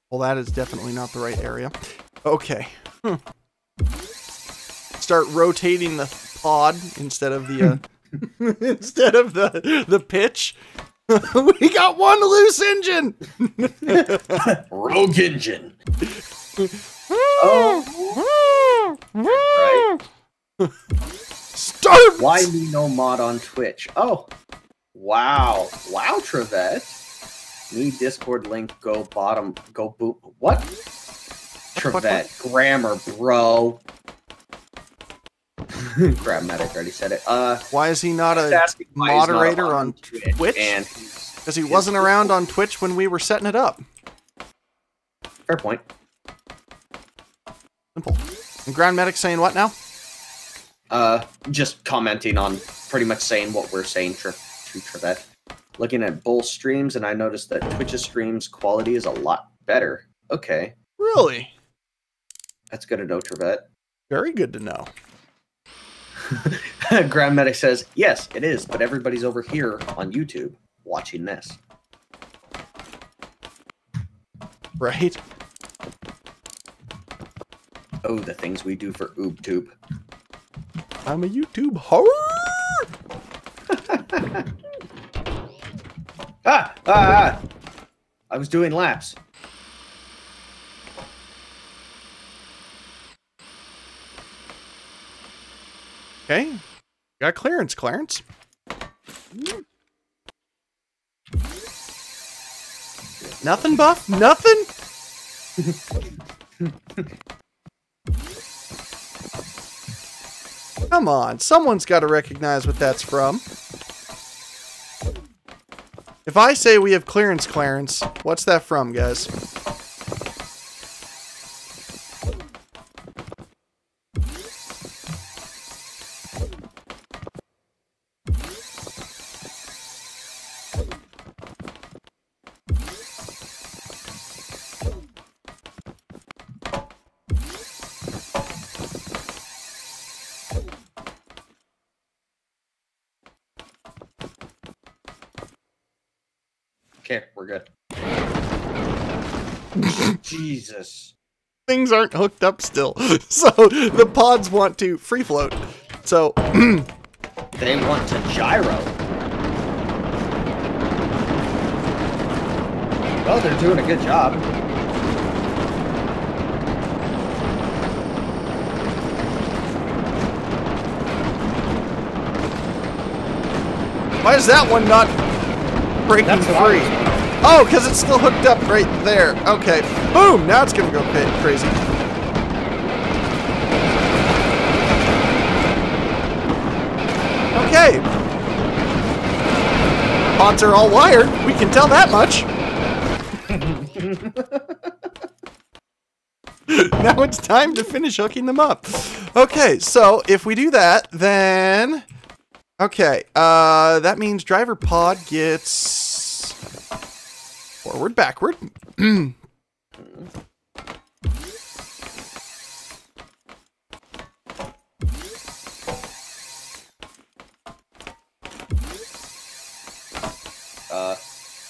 Well, that is definitely not the right area. Okay. Start rotating the pod instead of the instead of the pitch. We got one loose engine. Rogue engine. Oh. Right. Start. Why me no mod on Twitch? Oh. Wow. Wow, Trevette. Need Discord link, go bottom, go boop. What? Trevette, grammar, bro. Grammatic already said it. Why is he not a moderator on Twitch? Because he wasn't around on Twitch when we were setting it up. Fair point. Simple. And Ground Medic saying what now? Just commenting on pretty much saying what we're saying to Trevette. Looking at both streams, and I noticed that Twitch's streams quality is a lot better. Okay. Really? That's good to know, Trevette. Very good to know. Ground Medic says, yes, it is, but everybody's over here on YouTube watching this. Right? Oh, the things we do for OobTube. I'm a YouTube horror! Ah! I was doing laps. Okay. Got clearance, Clarence. Nothing, Buff? Nothing? Come on, someone's got to recognize what that's from. If I say we have clearance, Clarence, what's that from, guys? Okay, we're good. Jesus. Things aren't hooked up still. So the pods want to free float. So they want to gyro. Well, they're doing a good job. Why is that one not breaking free? Oh, because it's still hooked up right there. Okay. Boom! Now it's going to go crazy. Okay. Pods are all wired. We can tell that much. Now it's time to finish hooking them up. Okay, so if we do that, then... Okay, that means driver pod gets... forward, backward.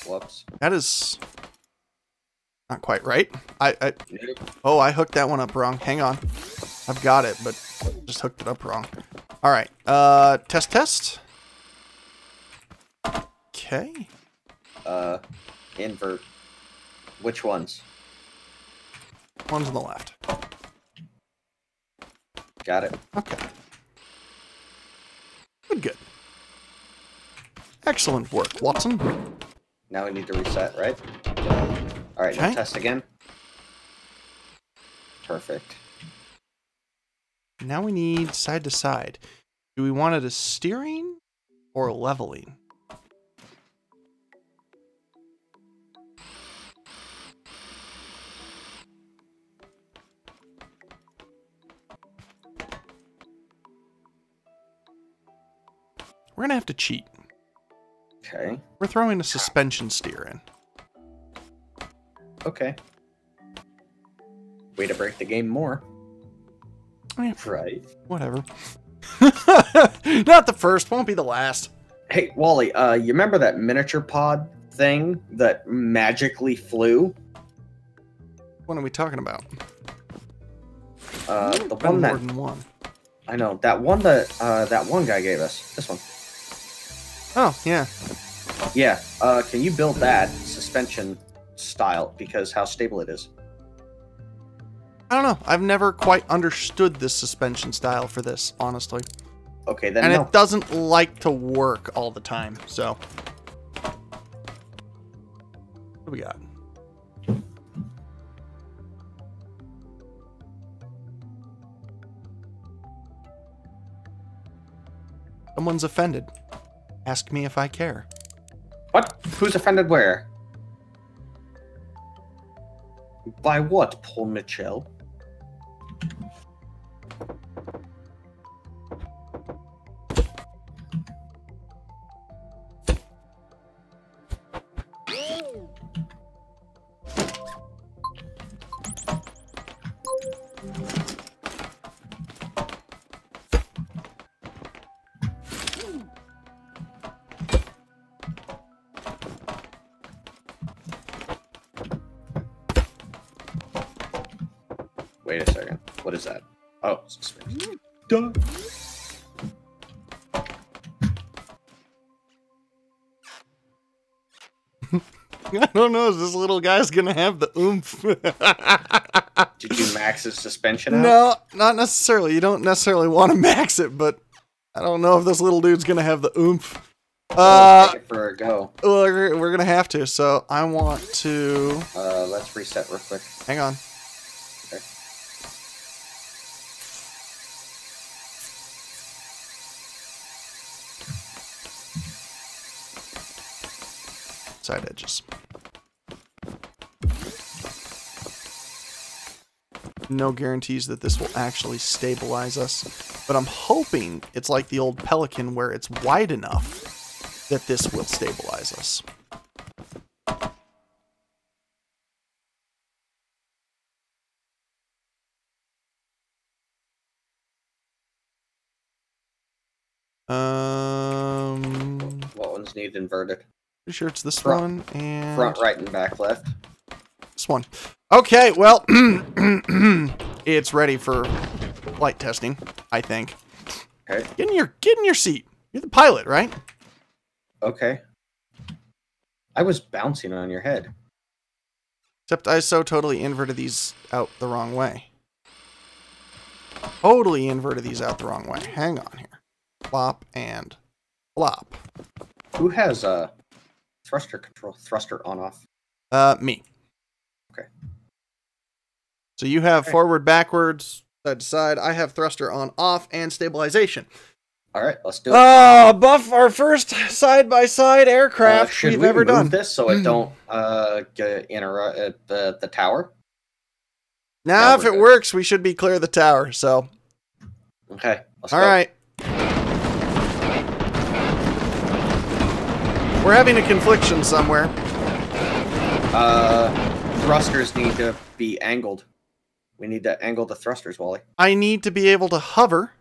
Whoops. That is not quite right. Oh, I hooked that one up wrong. Hang on. I've got it, but just hooked it up wrong. All right. Test. Okay. Invert. Which ones? One's on the left. Got it. Okay. Good. Excellent work, Watson. Now we need to reset, right? Alright, Okay. now test again. Perfect. Now we need side to side. Do we want it as steering or leveling? We're going to have to cheat. Okay. We're throwing a suspension steer in. Okay. Way to break the game more. Yeah, right. Whatever. Not the first, won't be the last. Hey, Wally, you remember that miniature pod thing that magically flew? What are we talking about? The one that... more than one. I know, that one that one guy gave us. This one. Oh, yeah. Yeah, can you build that suspension style, because how stable it is? I don't know. I've never quite understood this suspension style for this, honestly. Okay, then and no. It doesn't like to work all the time, so. What do we got? Someone's offended. Ask me if I care. What? Who's offended where? By what, Paul Mitchell? Wait a second. What is that? Oh, suspension. Duh. I don't know. Is this little guy's gonna have the oomph? Did you max his suspension out? No, not necessarily. You don't necessarily want to max it, but I don't know if this little dude's gonna have the oomph. Take it for a go. Well, we're gonna have to. So I want to. Let's reset real quick. Hang on. Okay. Side edges. No guarantees that this will actually stabilize us, but I'm hoping it's like the old Pelican where it's wide enough that this will stabilize us. What ones need inverted? Pretty sure it's this Front. one and Front, right, and back, left. this one. Okay, well, it's ready for flight testing, I think. Okay. Get in your seat. You're the pilot, right? Okay. I was bouncing on your head. Except I so totally inverted these out the wrong way. Totally inverted these out the wrong way. Hang on here. Flop and flop. Who has thruster control? Thruster on off. Me. Okay. So you have forward, backwards, side to side. I have thruster on off and stabilization. All right, let's do it. Buff, our first side-by-side aircraft we've ever done. Should we move this so it don't interrupt the tower? Now, if it works, we should be clear of the tower, so. Okay, let's All go. right. We're having a confliction somewhere. Thrusters need to be angled. We need to angle the thrusters, Wally. I need to be able to hover.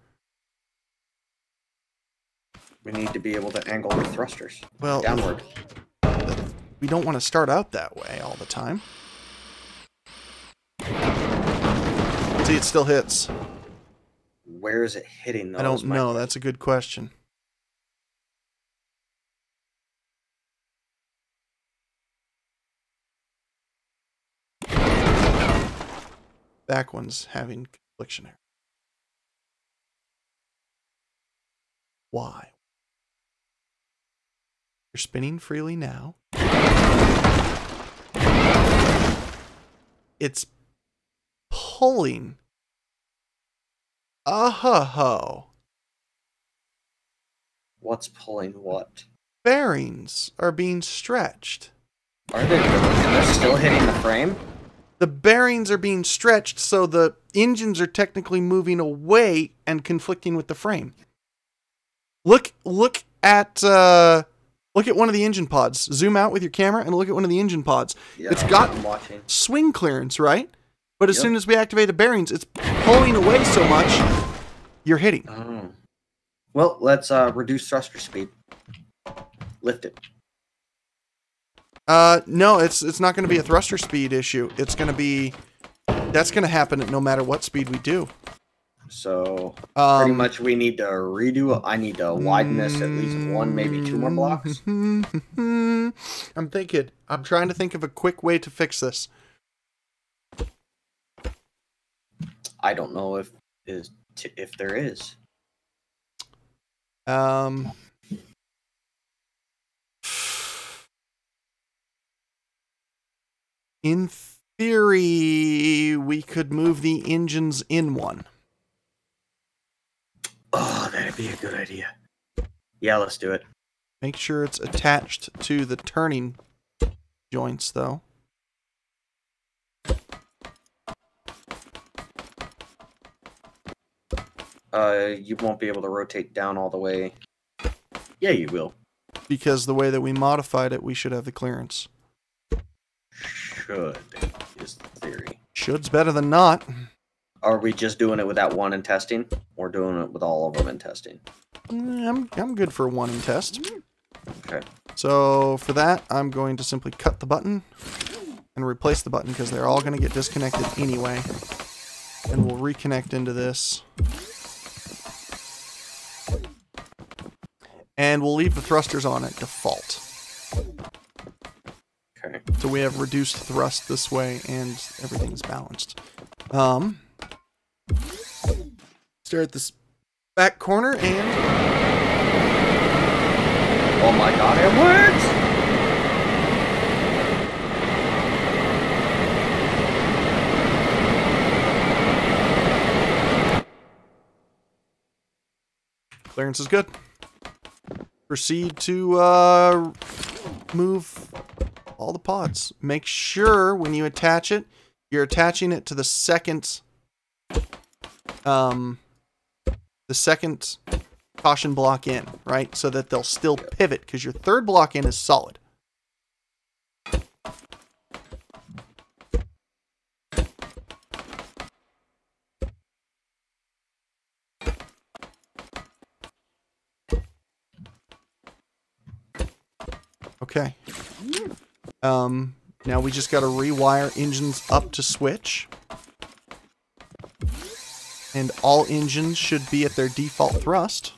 We need to be able to angle the thrusters. Well, downward. We don't want to start out that way all the time. See, it still hits. Where is it hitting those? I don't know. That's a good question. Back one's having confliction here. Why? You're spinning freely now. It's pulling. Oh. What's pulling what? Bearings are being stretched. Are they really? And they're still hitting the frame? The bearings are being stretched, so the engines are technically moving away and conflicting with the frame. Look at one of the engine pods. Zoom out with your camera and look at one of the engine pods. Yeah, it's got watching. Swing clearance, right? But as soon as we activate the bearings, it's pulling away so much, you're hitting. Oh. Well, let's reduce thruster speed. Lift it. No, it's not going to be a thruster speed issue. It's going to be... That's going to happen at no matter what speed we do. So, pretty much we need to redo it. I need to widen this at least one, maybe two more blocks. I'm trying to think of a quick way to fix this. I don't know if there is. In theory, we could move the engines in one. Oh, that'd be a good idea. Yeah, let's do it. Make sure it's attached to the turning joints, though. You won't be able to rotate down all the way. Yeah, you will. Because the way that we modified it, we should have the clearance. Should, is the theory. Should's better than not. Are we just doing it with that one in testing? Or doing it with all of them in testing? I'm good for one in test. Okay. So for that, I'm going to simply cut the button and replace the button because they're all going to get disconnected anyway. And we'll reconnect into this. And we'll leave the thrusters on at default. Okay. So we have reduced thrust this way, and everything's balanced. Stare at this back corner, and... Oh my god, it works! Clearance is good. Proceed to move all the pods. Make sure when you attach it, you're attaching it to the second caution block in, right? So that they'll still pivot, because your third block in is solid. Okay. Now we just got to rewire engines up to switch. And all engines should be at their default thrust.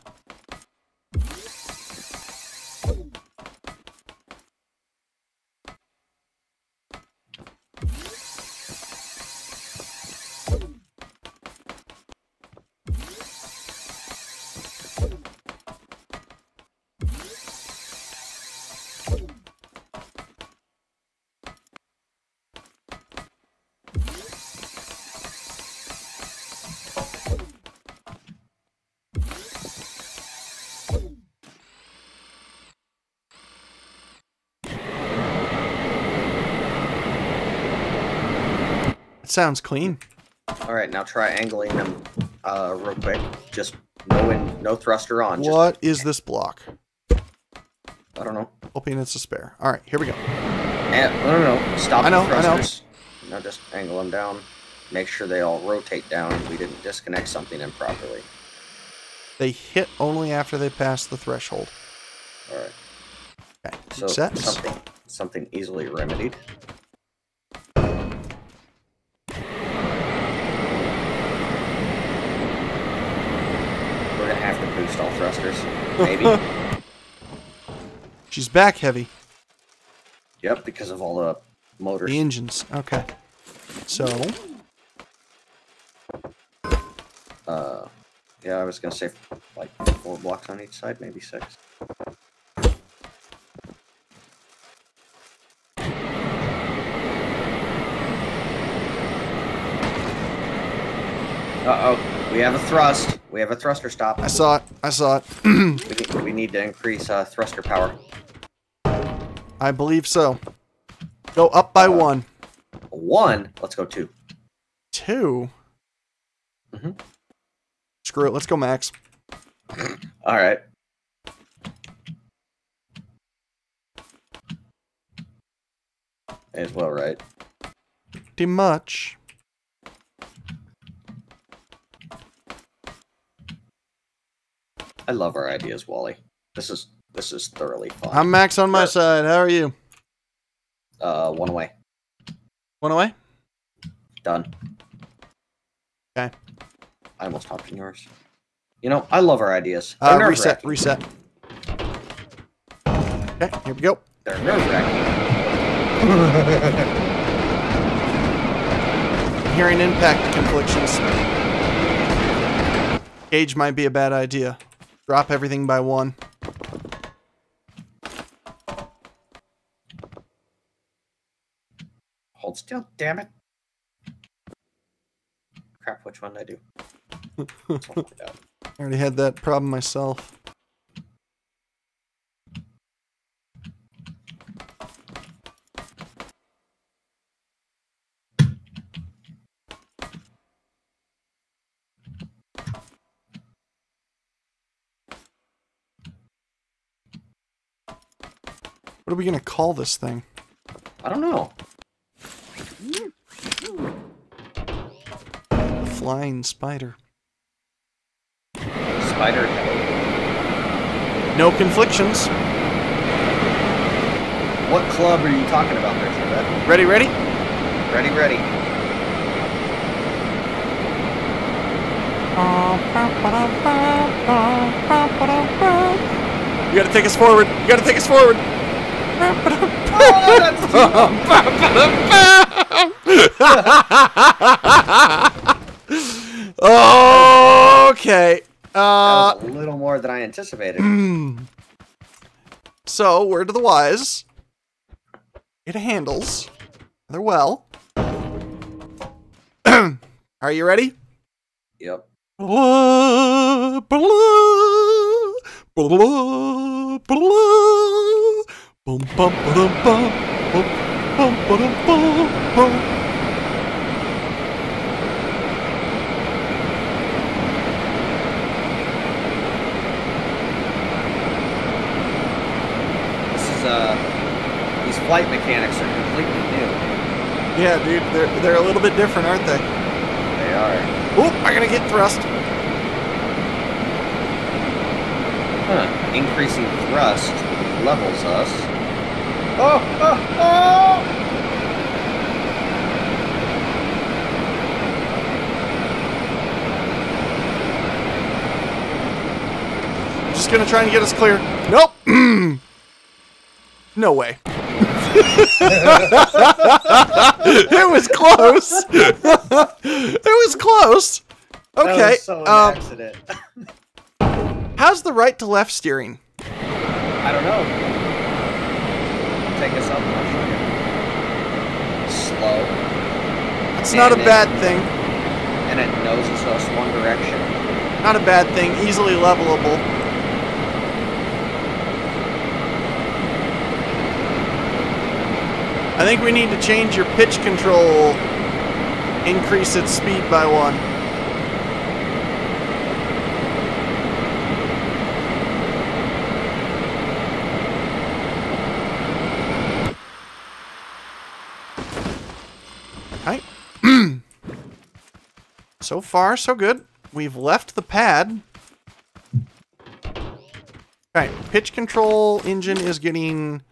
Sounds clean. Alright, now try angling them real quick. Just no thruster on. What is this block? I don't know. Hoping it's a spare. Alright, here we go. No. Stop the thrusters. Now just angle them down. Make sure they all rotate down. We didn't disconnect something improperly. They hit only after they pass the threshold. Alright. Okay, so sets. Something easily remedied. Have to boost all thrusters, maybe. She's back heavy. Yep, because of all the motors. The engines. Okay. So. Yeah, I was gonna say like 4 blocks on each side, maybe 6. Uh-oh, we have a thrust. We have a thruster stop. I saw it. we need to increase thruster power. I believe so. Go up by 1. 1? Let's go 2. 2? Mm-hmm. Screw it, let's go max. Alright. As well, right? Pretty much. I love our ideas, Wally. This is thoroughly fun. I'm max on my side. How are you? 1 away. 1 away? Done. Okay. I almost hopped in yours. You know, I love our ideas. Reset. Okay, here we go. They're nerve-wracking. Hearing impact conflictions. Gauge might be a bad idea. Drop everything by 1. Hold still, damn it. Crap, which one did I do? I already had that problem myself. What are we gonna call this thing? I don't know. The flying spider. Spider. No conflictions. What club are you talking about there, Chevette? Ready? Ready. You gotta take us forward. You gotta take us forward. Okay. That was a little more than I anticipated. So, word to the wise. It handles rather well. Are you ready? Yep. Blah, blah, blah, blah, blah. Bum, bum, ba-dum, bum, bum, bum, ba-dum, bum, bum. This is these flight mechanics are completely new. Yeah, dude, they're a little bit different, aren't they? They are. Oop, I'm gonna get thrust. Huh. Increasing thrust levels us. Oh, oh, oh! Just gonna try and get us clear. Nope. No way. It was close. It was close. Okay. That was so an accident. How's the right to left steering? I don't know. Take us up, I'll show you. Slow. It's not a bad thing. And it noses us one direction. Not a bad thing. Easily levelable. I think we need to change your pitch control. Increase its speed by 1. Alright. So far, so good. We've left the pad. Alright, pitch control engine is getting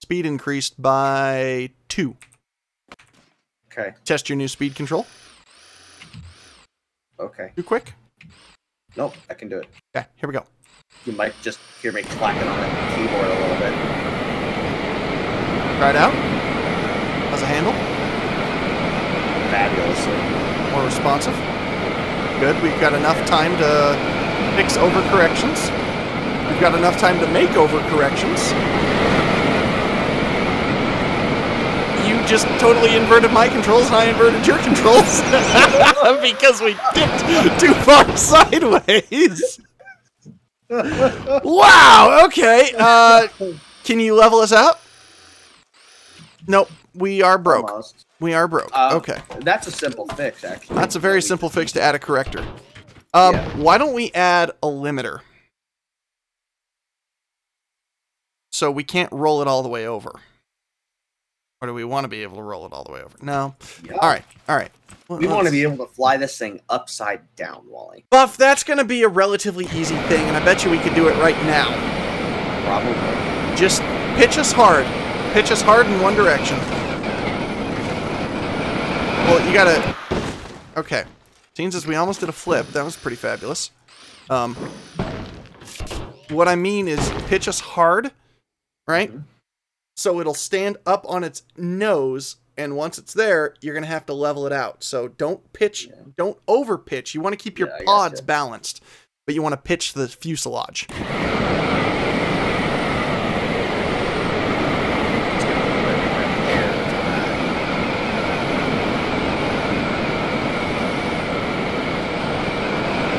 speed increased by 2. Okay. Test your new speed control. Okay. Too quick? Nope, I can do it. Okay, here we go. You might just hear me clacking on the keyboard a little bit. Try it out. How's it handle? Fabulously. More responsive. Good. We've got enough time to fix overcorrections. We've got enough time to make overcorrections. You just totally inverted my controls and I inverted your controls because we dipped too far sideways. Wow. Okay. Can you level us out? Nope. We are broke. Almost. We are broke. Okay. That's a simple fix, actually. That's a very simple fix to add a corrector. Yeah. Why don't we add a limiter? So we can't roll it all the way over. Or do we want to be able to roll it all the way over? No. Yeah. All right. All right. We want to be able to fly this thing upside down, Wally. Buff, that's going to be a relatively easy thing, and I bet you we could do it right now. Probably. Just pitch us hard. Pitch us hard in one direction. Well, you gotta... Okay. Seems as we almost did a flip. That was pretty fabulous. What I mean is pitch us hard, right? Mm-hmm. So it'll stand up on its nose, and once it's there, you're going to have to level it out. So don't pitch, don't over pitch. You want to keep your pods balanced, but you want to pitch the fuselage.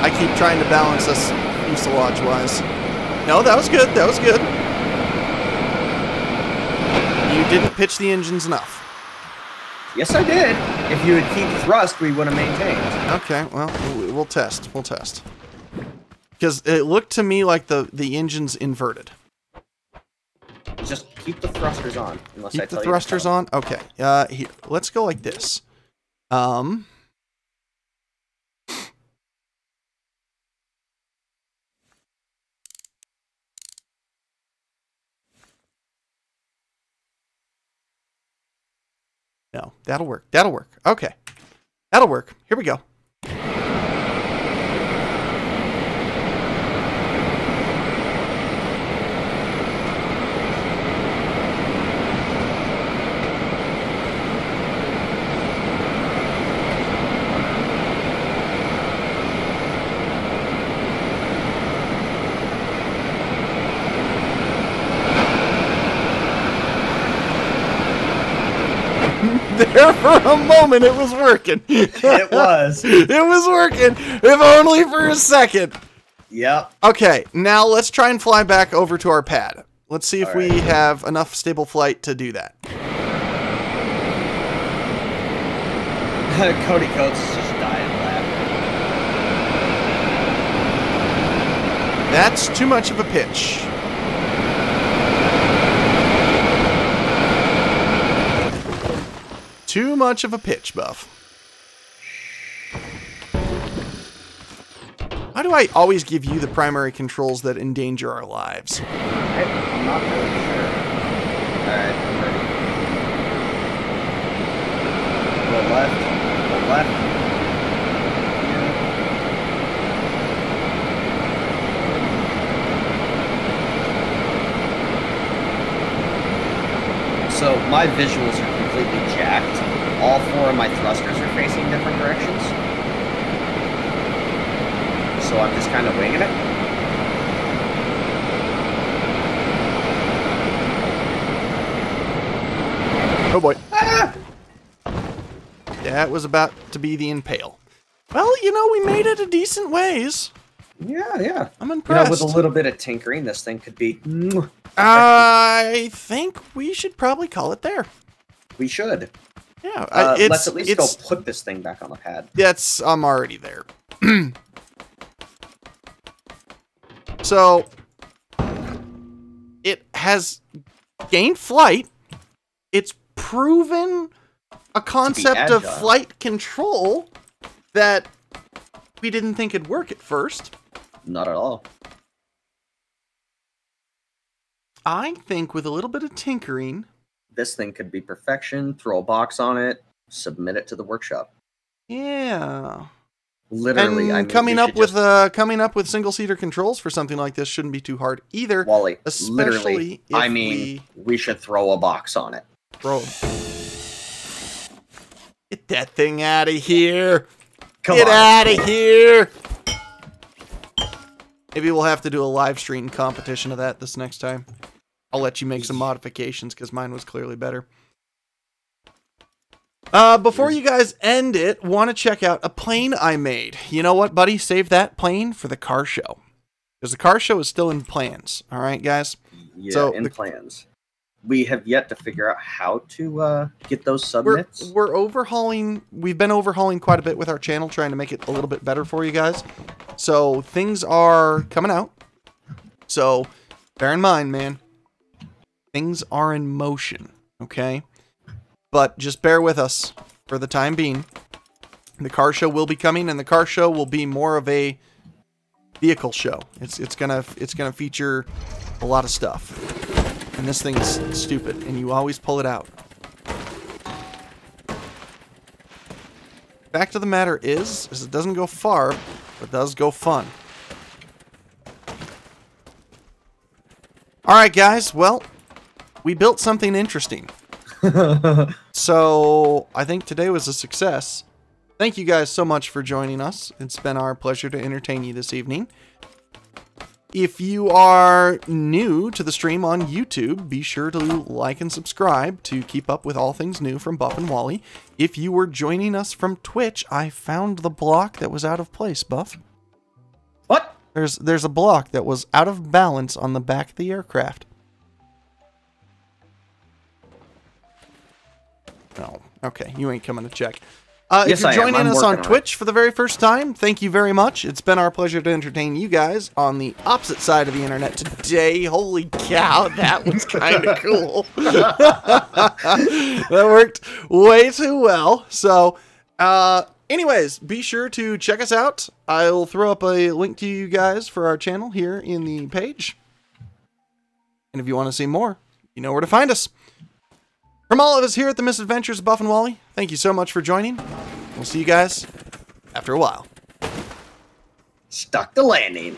I keep trying to balance this fuselage-wise. No, that was good. That was good. You didn't pitch the engines enough. Yes, I did. If you would keep thrust, we would have maintained. Okay, well, we'll test. We'll test. Because it looked to me like the engine's inverted. Just keep the thrusters on. Unless keep I tell the thrusters on? Okay. Here, let's go like this. No, that'll work. That'll work. Okay. That'll work. Here we go. There for a moment, it was working. It was. It was working, if only for a second. Yep. Okay, now let's try and fly back over to our pad. Let's see if we have enough stable flight to do that. Cody Coates is just dying laughing. That's too much of a pitch. Too much of a pitch, Buff. Why do I always give you the primary controls that endanger our lives? I'm not really sure. Alright, I'm ready. Go left. Go left. So my visuals are completely jacked. All 4 of my thrusters are facing different directions. So I'm just kind of winging it. Oh boy. Ah! That was about to be the impale. Well, you know, we made it a decent ways. Yeah. I'm impressed. You know, with a little bit of tinkering, this thing could be... I think we should probably call it there. We should. Yeah. Let's at least go put this thing back on the pad. I'm already there. So, it has gained flight. It's proven a concept of flight control that we didn't think would work at first. Not at all. I think with a little bit of tinkering, this thing could be perfection. Throw a box on it, submit it to the workshop. Yeah. Literally, and coming up with single-seater controls for something like this shouldn't be too hard either. Wally, especially literally, we should throw a box on it. Bro, get that thing out of here! Get out of here! Maybe we'll have to do a live stream competition of that this next time. I'll let you make some modifications because mine was clearly better. Before you guys end it, want to check out a plane I made. You know what, buddy? Save that plane for the car show. Because the car show is still in plans. All right, guys? Yeah, so in plans. We have yet to figure out how to get those submits. We're overhauling. We've been overhauling quite a bit with our channel, trying to make it a little bit better for you guys. So things are coming out. So bear in mind, man, things are in motion, okay? But just bear with us for the time being. The car show will be coming, and the car show will be more of a vehicle show. It's gonna feature a lot of stuff. And this thing is stupid, and you always pull it out. Fact of the matter is it doesn't go far, but does go fun. Alright guys, well, we built something interesting. So, I think today was a success. Thank you guys so much for joining us. It's been our pleasure to entertain you this evening. If you are new to the stream on YouTube, be sure to like and subscribe to keep up with all things new from Buff and Wally. If you were joining us from Twitch, I found the block that was out of place, Buff. What? There's a block that was out of balance on the back of the aircraft. Oh, okay. You ain't coming to check. If you're joining us on Twitch for the very first time, thank you very much. It's been our pleasure to entertain you guys on the opposite side of the internet today. Holy cow, that was kind of cool. That worked way too well. So, anyways, be sure to check us out. I'll throw up a link to you guys for our channel here in the page. And if you want to see more, you know where to find us. From all of us here at the Misadventures of Buff and Wally, thank you so much for joining. We'll see you guys after a while. Stuck the landing.